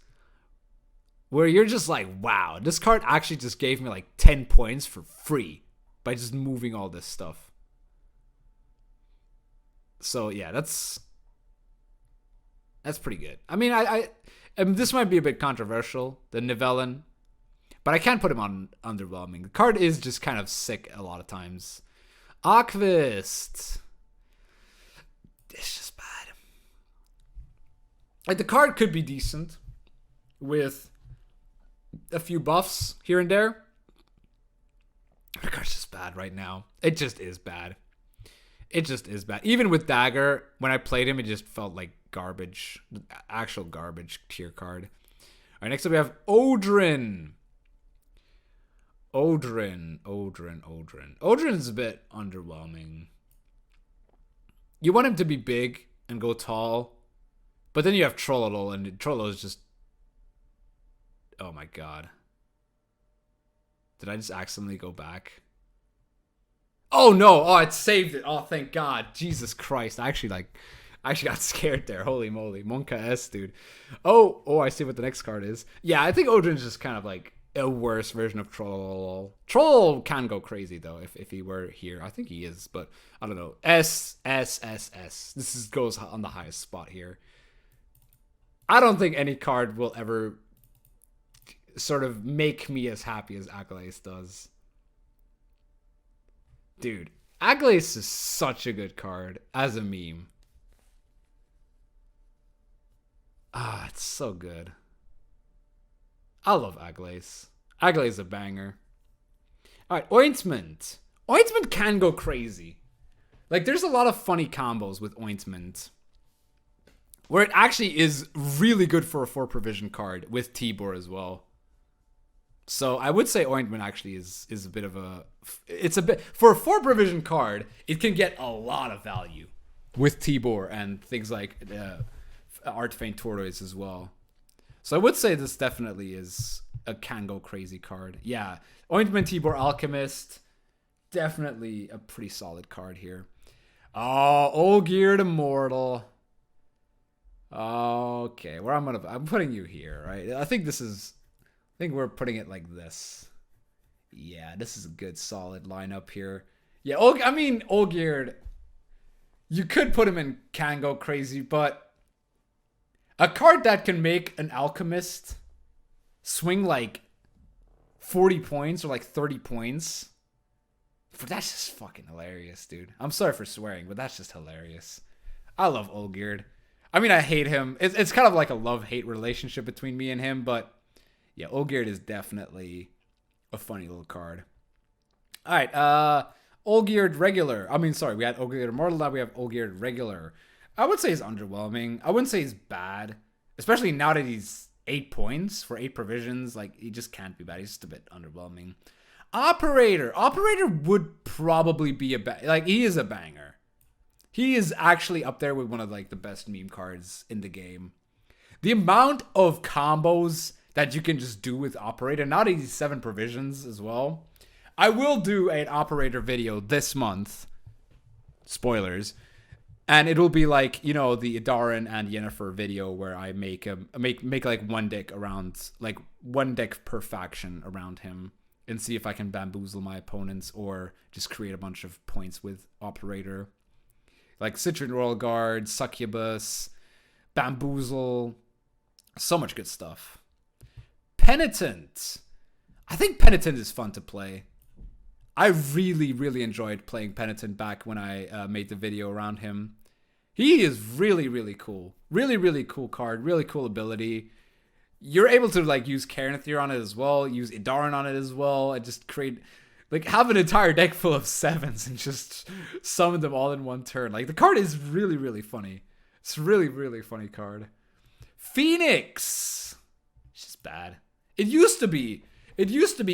Where you're just like, wow, this card actually just gave me 10 points for free by just moving all this stuff. So yeah, that's pretty good. I mean, I this might be a bit controversial, the Nivellen, but I can't put him on underwhelming. The card is just kind of sick a lot of times. Akvist. It's just bad. The card could be decent with a few buffs here and there. The card's just bad right now. It just is bad. It just is bad. Even with Dagger, when I played him, it just felt like garbage. Actual garbage tier card. All right, next up we have Aerodyn. Aerodyn is a bit underwhelming. You want him to be big and go tall, but then you have Trollodol, and Trollodol is just... Oh my god. Did I just accidentally go back? Oh no! Oh, it saved it. Oh, thank God. Jesus Christ. I actually got scared there. Holy moly. Monka S, dude. Oh, I see what the next card is. Yeah, I think Aerodyn is just kind of a worse version of Troll. Troll can go crazy though if he were here. I think he is, but I don't know. S. This goes on the highest spot here. I don't think any card will ever sort of make me as happy as Aglace does. Dude, Aglace is such a good card as a meme. It's so good. I love Aglace. Aglace is a banger. Alright, Ointment. Ointment can go crazy. There's a lot of funny combos with Ointment, where it actually is really good for a 4 provision card with Tibor as well. So I would say Ointment actually is a bit of a... It's a bit... For a 4 provision card, it can get a lot of value with Tibor and things like Artfane Tortoise as well. So I would say this definitely is a can go crazy card. Yeah, Ointment, Tibor, Alchemist. Definitely a pretty solid card here. Oh, Olgierd Immortal. Okay, I'm putting you here, right? I think we're putting it like this. Yeah, this is a good solid lineup here. Yeah, Olgierd. You could put him in Can Go Crazy, but a card that can make an alchemist swing like 40 points or like 30 points. That's just fucking hilarious, dude. I'm sorry for swearing, but that's just hilarious. I love Olgierd. I mean, I hate him. It's kind of like a love-hate relationship between me and him, but yeah, Olgierd is definitely a funny little card. All right, Olgierd regular. I mean, sorry, we had Olgierd Immortal, now we have Olgierd regular. I would say he's underwhelming. I wouldn't say he's bad, especially now that he's 8 points for 8 provisions. Like, he just can't be bad. He's just a bit underwhelming. Operator would probably be he is a banger. He is actually up there with one of like the best meme cards in the game. The amount of combos that you can just do with Operator, now that he's 7 provisions as well. I will do an Operator video this month. Spoilers. And it'll be like, you know, the Idaron and Yennefer video where I make like one deck around, like one deck per faction around him and see if I can bamboozle my opponents or just create a bunch of points with Operator. Like Citron Royal Guard, Succubus, Bamboozle, so much good stuff. Penitent. I think Penitent is fun to play. I really, really enjoyed playing Penitent back when I made the video around him. He is really, really cool. Really, really cool card. Really cool ability. You're able to like use Cairnthir on it as well. Use Idaron on it as well. And just create, like, have an entire deck full of 7s and just summon them all in one turn. Like, the card is really, really funny. It's a really, really funny card. Phoenix. It's just bad. It used to be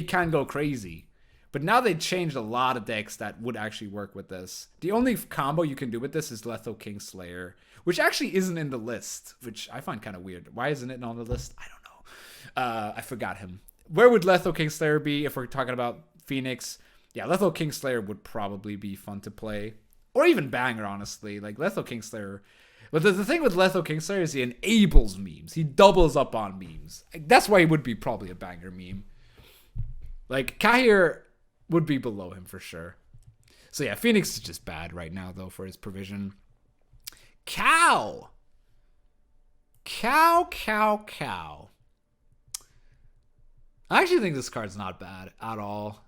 Can Go Crazy. But now they changed a lot of decks that would actually work with this. The only combo you can do with this is Letho Kingslayer, which actually isn't in the list, which I find kind of weird. Why isn't it on the list? I don't know. I forgot him. Where would Letho Kingslayer be if we're talking about Phoenix? Yeah, Letho Kingslayer would probably be fun to play. Or even Banger, honestly. Like, Letho Kingslayer. But the thing with Letho Kingslayer is he enables memes. He doubles up on memes. That's why he would be probably a banger meme. Like, Kahir would be below him for sure. So yeah, Phoenix is just bad right now, though, for his provision. Cow. I actually think this card's not bad at all.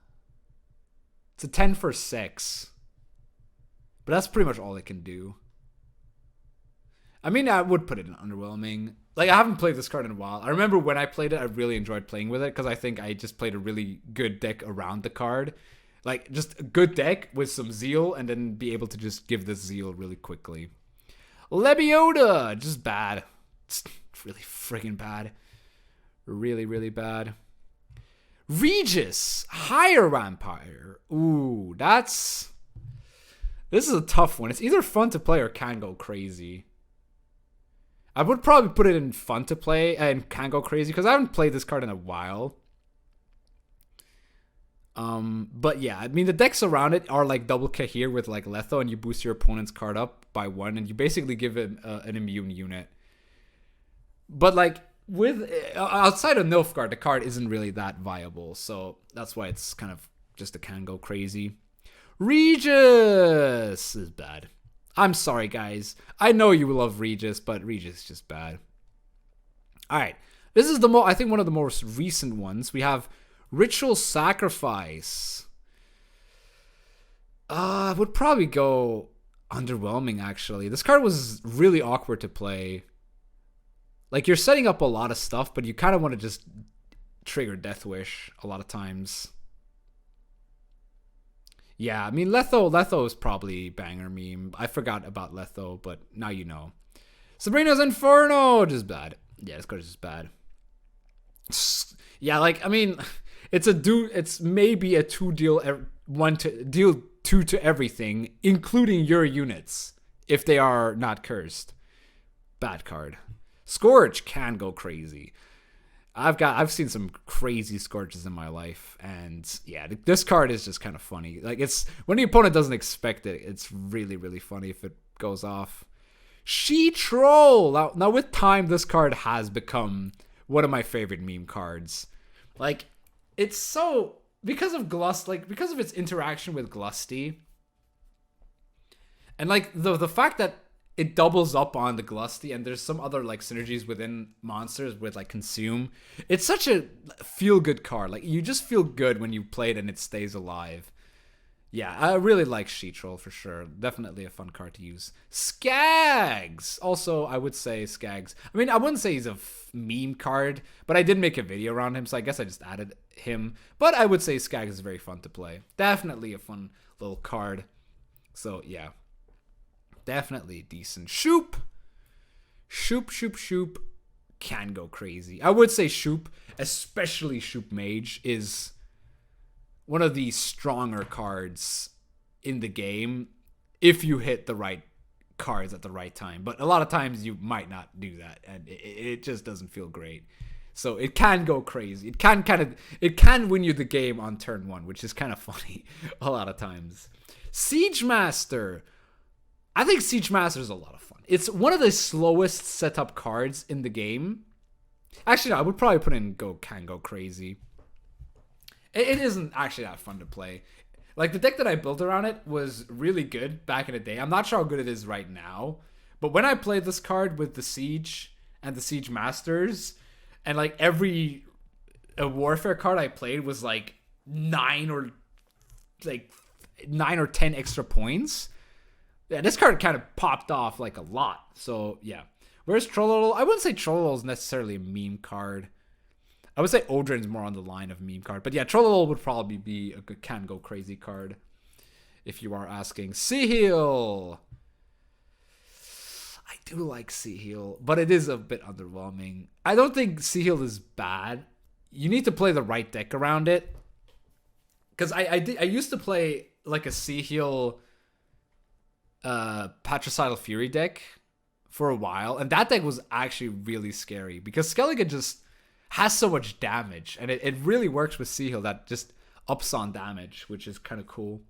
It's a 10 for 6. But that's pretty much all it can do. I mean, I would put it in underwhelming. Like, I haven't played this card in a while. I remember when I played it, I really enjoyed playing with it because I think I just played a really good deck around the card. Like, just a good deck with some zeal and then be able to just give this zeal really quickly. Lebiota, just bad. It's really friggin' bad. Really, really bad. Regis, Higher Vampire. Ooh, this is a tough one. It's either fun to play or Can Go Crazy. I would probably put it in fun to play and Can Go Crazy because I haven't played this card in a while. But yeah, I mean, the decks around it are like double Kahir with like Letho, and you boost your opponent's card up by 1, and you basically give it an immune unit. But like with outside of Nilfgaard, the card isn't really that viable, so that's why it's kind of just a Can Go Crazy. Regis is bad. I'm sorry, guys. I know you love Regis, but Regis is just bad. All right. This is I think one of the most recent ones. We have Ritual Sacrifice. I would probably go underwhelming, actually. This card was really awkward to play. Like, you're setting up a lot of stuff, but you kind of want to just trigger Death Wish a lot of times. Yeah, I mean, Letho is probably banger meme. I forgot about Letho, but now you know. Sabrina's Inferno, just bad. Yeah, this card is just bad. Yeah, like, I mean, it's maybe a 2 deal 2 to everything, including your units, if they are not cursed. Bad card. Scourge Can Go Crazy. I've seen some crazy Scourges in my life, and yeah, this card is just kind of funny. Like, it's when the opponent doesn't expect it, it's really, really funny if it goes off. She Troll. Now with time, this card has become one of my favorite meme cards. Like, it's so because of its interaction with Glusty, And like the fact that it doubles up on the Glusty, and there's some other like synergies within monsters with like Consume. It's such a feel good card. Like you just feel good when you play it and it stays alive. Yeah, I really like Sheetroll for sure. Definitely a fun card to use. Skags! Also, I would say Skags. I mean, I wouldn't say he's a meme card, but I did make a video around him, so I guess I just added him. But I would say Skags is very fun to play. Definitely a fun little card. So, yeah. Definitely decent. Shoop! Shoop can go crazy. I would say Shoop, especially Shoop Mage, is one of the stronger cards in the game if you hit the right cards at the right time. But a lot of times you might not do that, and it just doesn't feel great. So it can go crazy. It can win you the game on turn 1, which is kind of funny a lot of times. Siege Master. I think Siege Master is a lot of fun. It's one of the slowest setup cards in the game. Actually, no, I would probably put in can go crazy. It isn't actually that fun to play. Like, the deck that I built around it was really good back in the day. I'm not sure how good it is right now. But when I played this card with the Siege and the Siege Masters, and, like, every Warfare card I played was, like, 9 or 10 extra points. Yeah, this card kind of popped off, like, a lot. So, yeah. Where's Trollolol? I wouldn't say Trollolol is necessarily a meme card. I would say Odrin's more on the line of meme card. But yeah, Trollolol would probably be a good can go crazy card, if you are asking. Sea-Heal. I do like Sea-Heal, but it is a bit underwhelming. I don't think Sea-Heal is bad. You need to play the right deck around it. Because I used to play like a Sea-Heal Patricidal Fury deck for a while. And that deck was actually really scary. Because Skellige just has so much damage, and it really works with Sea-Heal that just ups on damage, which is kind of cool.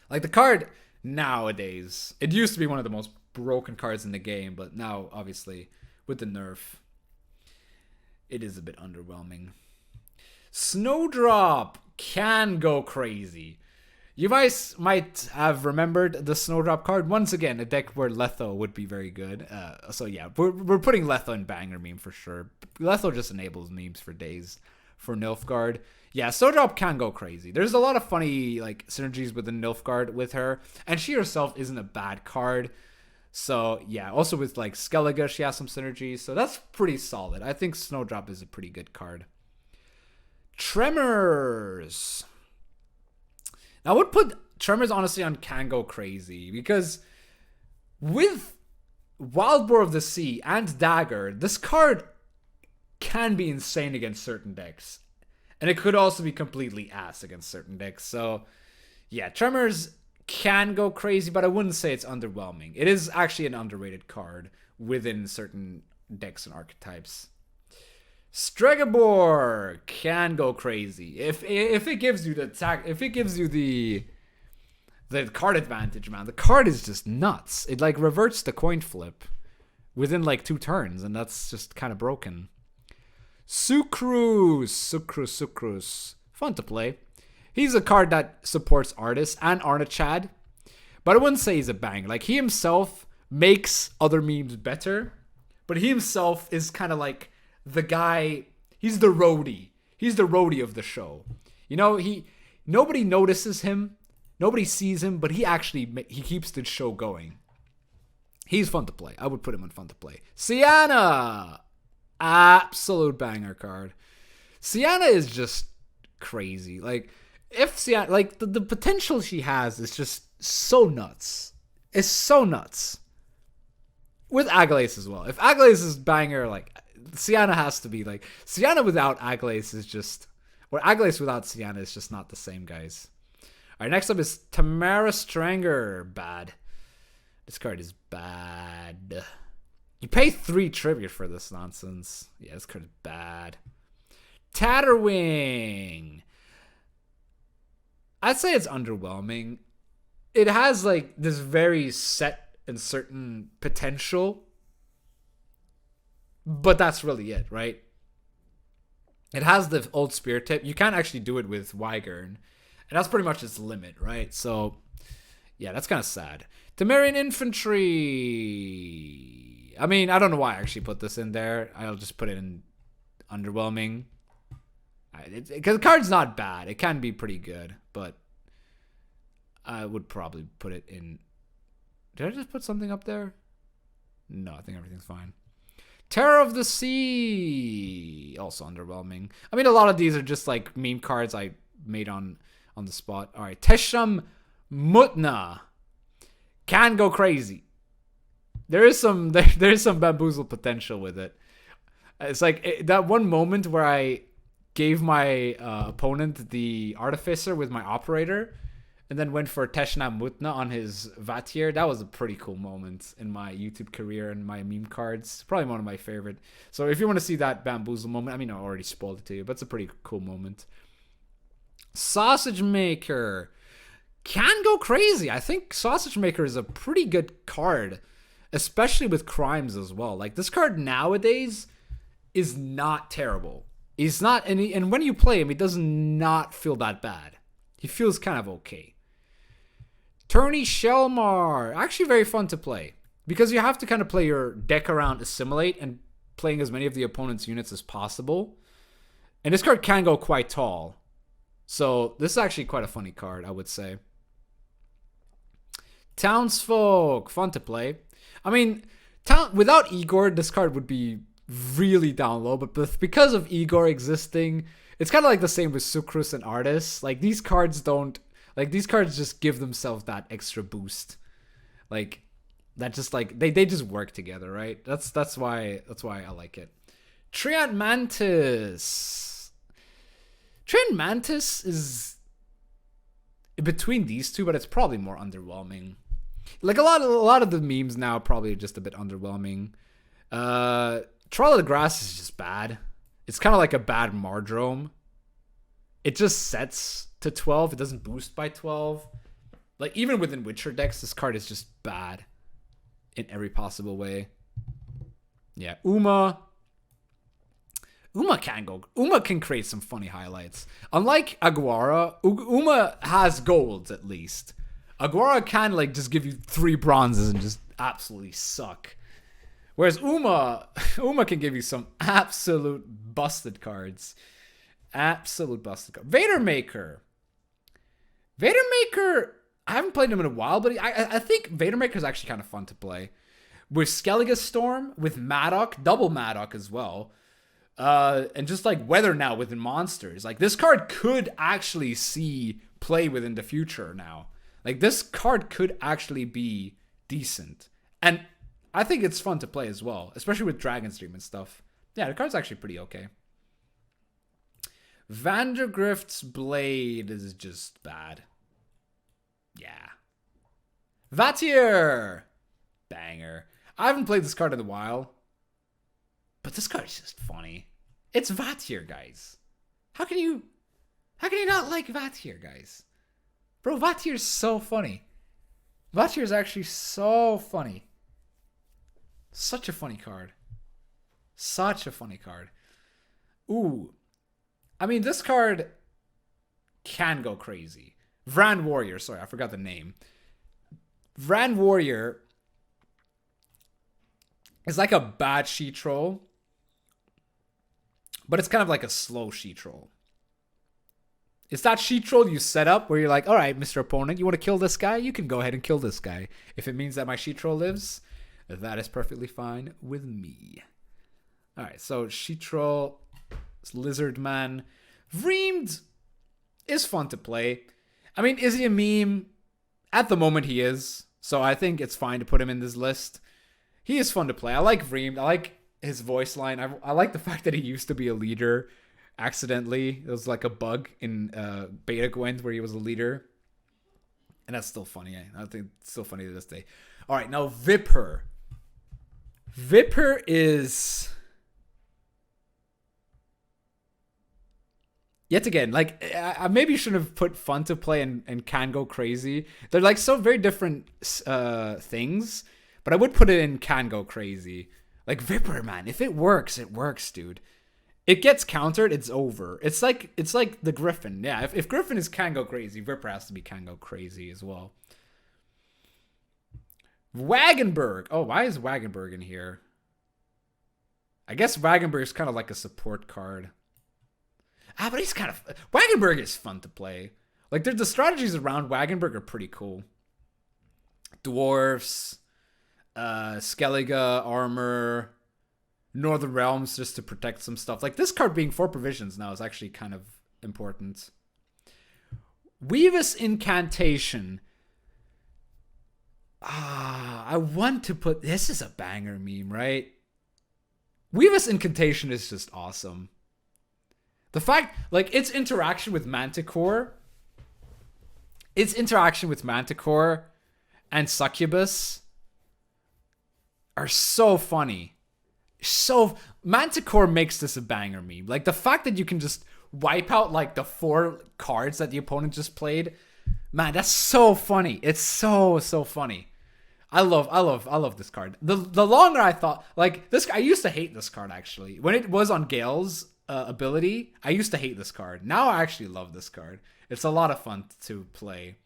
Like, the card nowadays, it used to be one of the most broken cards in the game, but now, obviously, with the nerf, it is a bit underwhelming. Snowdrop can go crazy. You guys might have remembered the Snowdrop card. Once again, a deck where Letho would be very good. So yeah, we're putting Letho in banger meme for sure. Letho just enables memes for days for Nilfgaard. Yeah, Snowdrop can go crazy. There's a lot of funny like synergies with the Nilfgaard with her. And she herself isn't a bad card. So yeah, also with like Skellige, she has some synergies. So that's pretty solid. I think Snowdrop is a pretty good card. Tremors. Now, I would put Tremors, honestly, on Can Go Crazy, because with Wild Boar of the Sea and Dagger, this card can be insane against certain decks. And it could also be completely ass against certain decks. So, yeah, Tremors can go crazy, but I wouldn't say it's underwhelming. It is actually an underrated card within certain decks and archetypes. Stregobor can go crazy if it gives you the attack, if it gives you the card advantage, man. The card is just nuts. It like reverts the coin flip within like 2 turns, and that's just kind of broken. Sucrus, fun to play. He's a card that supports artists and Arnichad, but I wouldn't say he's a bang. Like, he himself makes other memes better, but he himself is kind of like the guy. He's the roadie. He's the roadie of the show. You know, nobody notices him, nobody sees him, but he keeps the show going. He's fun to play. I would put him on fun to play. Sienna, absolute banger card. Sienna is just crazy. Like, if Sienna, like the potential she has is just so nuts. It's so nuts. With Aglace as well. If Aglace is banger, like, Sienna has to be like, Sienna without Aglace is just, or Aglace without Sienna is just not the same, guys. All right, next up is Tamara Stranger. Bad. This card is bad. You pay 3 tribute for this nonsense. Yeah, this card is bad. Tatterwing. I'd say it's underwhelming. It has like this very set and certain potential, but that's really it, right? It has the old spear tip. You can't actually do it with Wyvern, and that's pretty much its limit, right? So, Yeah, that's kind of sad. Temerian Infantry. I mean, I don't know why I actually put this in there. I'll just put it in underwhelming. Because the card's not bad. It can be pretty good, but I would probably put it in. Did I just put something up there? No, I think everything's fine. Terror of the Sea. Also underwhelming. I mean, a lot of these are just like meme cards I made on the spot. All right. Tesham Mutna. Can go crazy. There is some bamboozle potential with it. It's like that one moment where I gave my opponent the Artificer with my Operator, and then went for Tesham Mutna on his Vatir. That was a pretty cool moment in my YouTube career and my meme cards. Probably one of my favorite. So if you want to see that bamboozle moment, I mean, I already spoiled it to you, but it's a pretty cool moment. Sausage Maker. Can go crazy. I think Sausage Maker is a pretty good card, especially with crimes as well. Like, this card nowadays is not terrible. He's not, and when you play him, he does not feel that bad. He feels kind of okay. Tourney Shelmar. Actually very fun to play, because you have to kind of play your deck around Assimilate and playing as many of the opponent's units as possible. And this card can go quite tall. So this is actually quite a funny card, I would say. Townsfolk. Fun to play. I mean, without Igor, this card would be really down low, but because of Igor existing, it's kind of like the same with Sucrus and Artis. Like, these cards just give themselves that extra boost. Like, that just like they just work together, right? That's why I like it. Triad Mantis. Triad Mantis is between these two, but it's probably more underwhelming. Like, a lot of the memes now probably just a bit underwhelming. Trial of the Grass is just bad. It's kind of like a bad Mardrome. It just sets to 12. It doesn't boost by 12. Like, even within Witcher decks, this card is just bad in every possible way. Yeah, Uma can create some funny highlights. Unlike Aguara, Uma has golds at least. Aguara can like just give you 3 bronzes and just absolutely suck. Whereas Uma can give you some absolute busted cards. Absolute busted cards. Vader Maker, I haven't played him in a while, but I think Vader Maker is actually kind of fun to play. With Skellige Storm, with Madoc, double Madoc as well. And just like Weather Now within monsters. Like, this card could actually see play within the future now. Like, this card could actually be decent. And I think it's fun to play as well, especially with Dragon's Dream and stuff. Yeah, the card's actually pretty okay. Vandergrift's Blade is just bad. Yeah. Vatir! Banger. I haven't played this card in a while, but this card is just funny. It's Vatir, guys. How can you not like Vatir, guys? Bro, Vatir is so funny. Vatir is actually so funny. Such a funny card. Such a funny card. Ooh. I mean, this card can go crazy. Vran Warrior. Sorry, I forgot the name. Vran Warrior is like a bad she-troll, but it's kind of like a slow she-troll. It's that she-troll you set up where you're like, all right, Mr. Opponent, you want to kill this guy? You can go ahead and kill this guy. If it means that my she-troll lives, that is perfectly fine with me. All right, so she-troll, Lizard Man. Vreemed is fun to play. I mean, is he a meme? At the moment, he is. So I think it's fine to put him in this list. He is fun to play. I like Vreemed. I like his voice line. I like the fact that he used to be a leader accidentally. It was like a bug in Beta Gwent where he was a leader. And that's still funny. I think it's still funny to this day. All right, now Vipper. Vipper is... Yet again, like, I maybe shouldn't have put fun to play and can go crazy. They're like so very different things, but I would put it in can go crazy. Like, Vipper, man, if it works, dude. It gets countered, it's over. It's like the Griffin. Yeah, if Griffin is can go crazy, Vipper has to be can go crazy as well. Wagenberg. Oh, why is Wagenberg in here? I guess Wagenberg is kind of like a support card. But he's kind of... Wagenberg is fun to play. Like, the strategies around Wagenberg are pretty cool. Dwarfs, Skellige, armor, Northern Realms just to protect some stuff. Like, this card being 4 provisions now is actually kind of important. Weavis Incantation. I want to put... This is a banger meme, right? Weavis Incantation is just awesome. The fact, like, its interaction with Manticore and Succubus are so funny. Manticore makes this a banger meme. Like, the fact that you can just wipe out, like, the 4 cards that the opponent just played, man, that's so funny. It's so funny. I love this card. The longer I thought, like, this, I used to hate this card, actually. When it was on Gale's ability, I used to hate this card. Now I actually love this card. It's a lot of fun to play.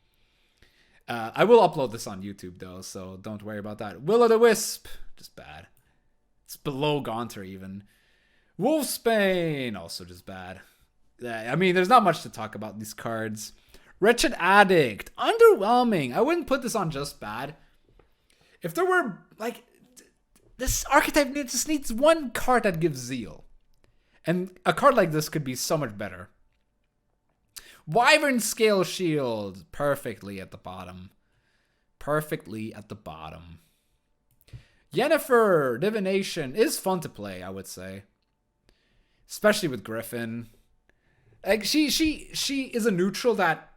I will upload this on YouTube, though, so don't worry about that. Will-o'-the-Wisp, just bad. It's below Gaunter, even. Wolfsbane, also just bad. I mean, there's not much to talk about these cards. Wretched Addict, underwhelming. I wouldn't put this on just bad. If there were, like, this archetype just needs one card that gives zeal. And a card like this could be so much better. Wyvern Scale Shield, perfectly at the bottom. Yennefer Divination is fun to play, I would say. Especially with Griffin. Like, she is a neutral that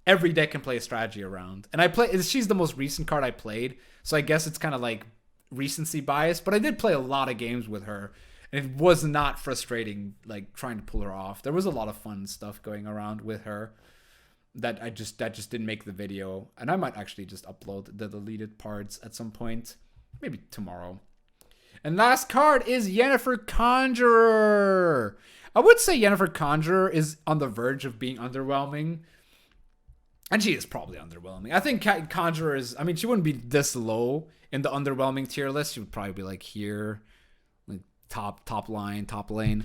every deck can play a strategy around. And she's the most recent card I played, so I guess it's kind of like recency bias, but I did play a lot of games with her, and it was not frustrating, like, trying to pull her off. There was a lot of fun stuff going around with her that just didn't make the video, and I might actually just upload the deleted parts at some point, maybe tomorrow. And last card is Yennefer Conjurer. I would say Yennefer Conjurer is on the verge of being underwhelming. And she is probably underwhelming. I think Conjurer is... I mean, she wouldn't be this low in the underwhelming tier list. She would probably be like here. Like top lane.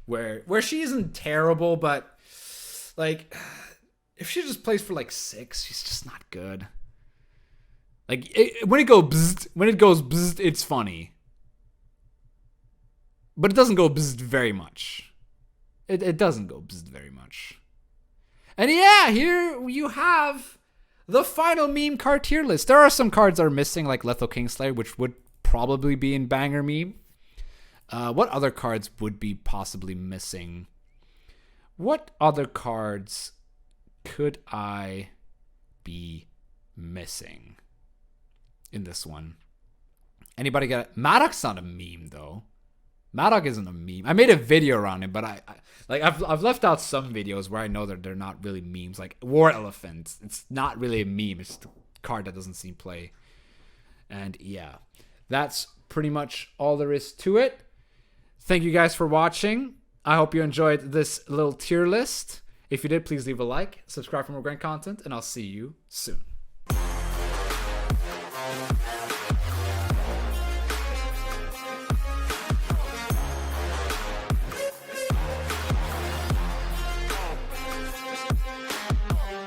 Where she isn't terrible, but... Like... If she just plays for like 6, she's just not good. Like, when it goes bzzzt, it's funny. But it doesn't go bzzzt very much. It doesn't go bzzzt very much. And yeah, here you have the final meme card tier list. There are some cards that are missing, like Lethal Kingslayer, which would probably be in banger meme. What other cards would be possibly missing? What other cards could I be missing in this one? Anybody got it? Maddock's not a meme, though. Maddock isn't a meme. I made a video around it, but I've left out some videos where I know that they're not really memes. Like War Elephant, it's not really a meme. It's just a card that doesn't seem play. And yeah, that's pretty much all there is to it. Thank you guys for watching. I hope you enjoyed this little tier list. If you did, please leave a like, subscribe for more Gwent content, and I'll see you soon.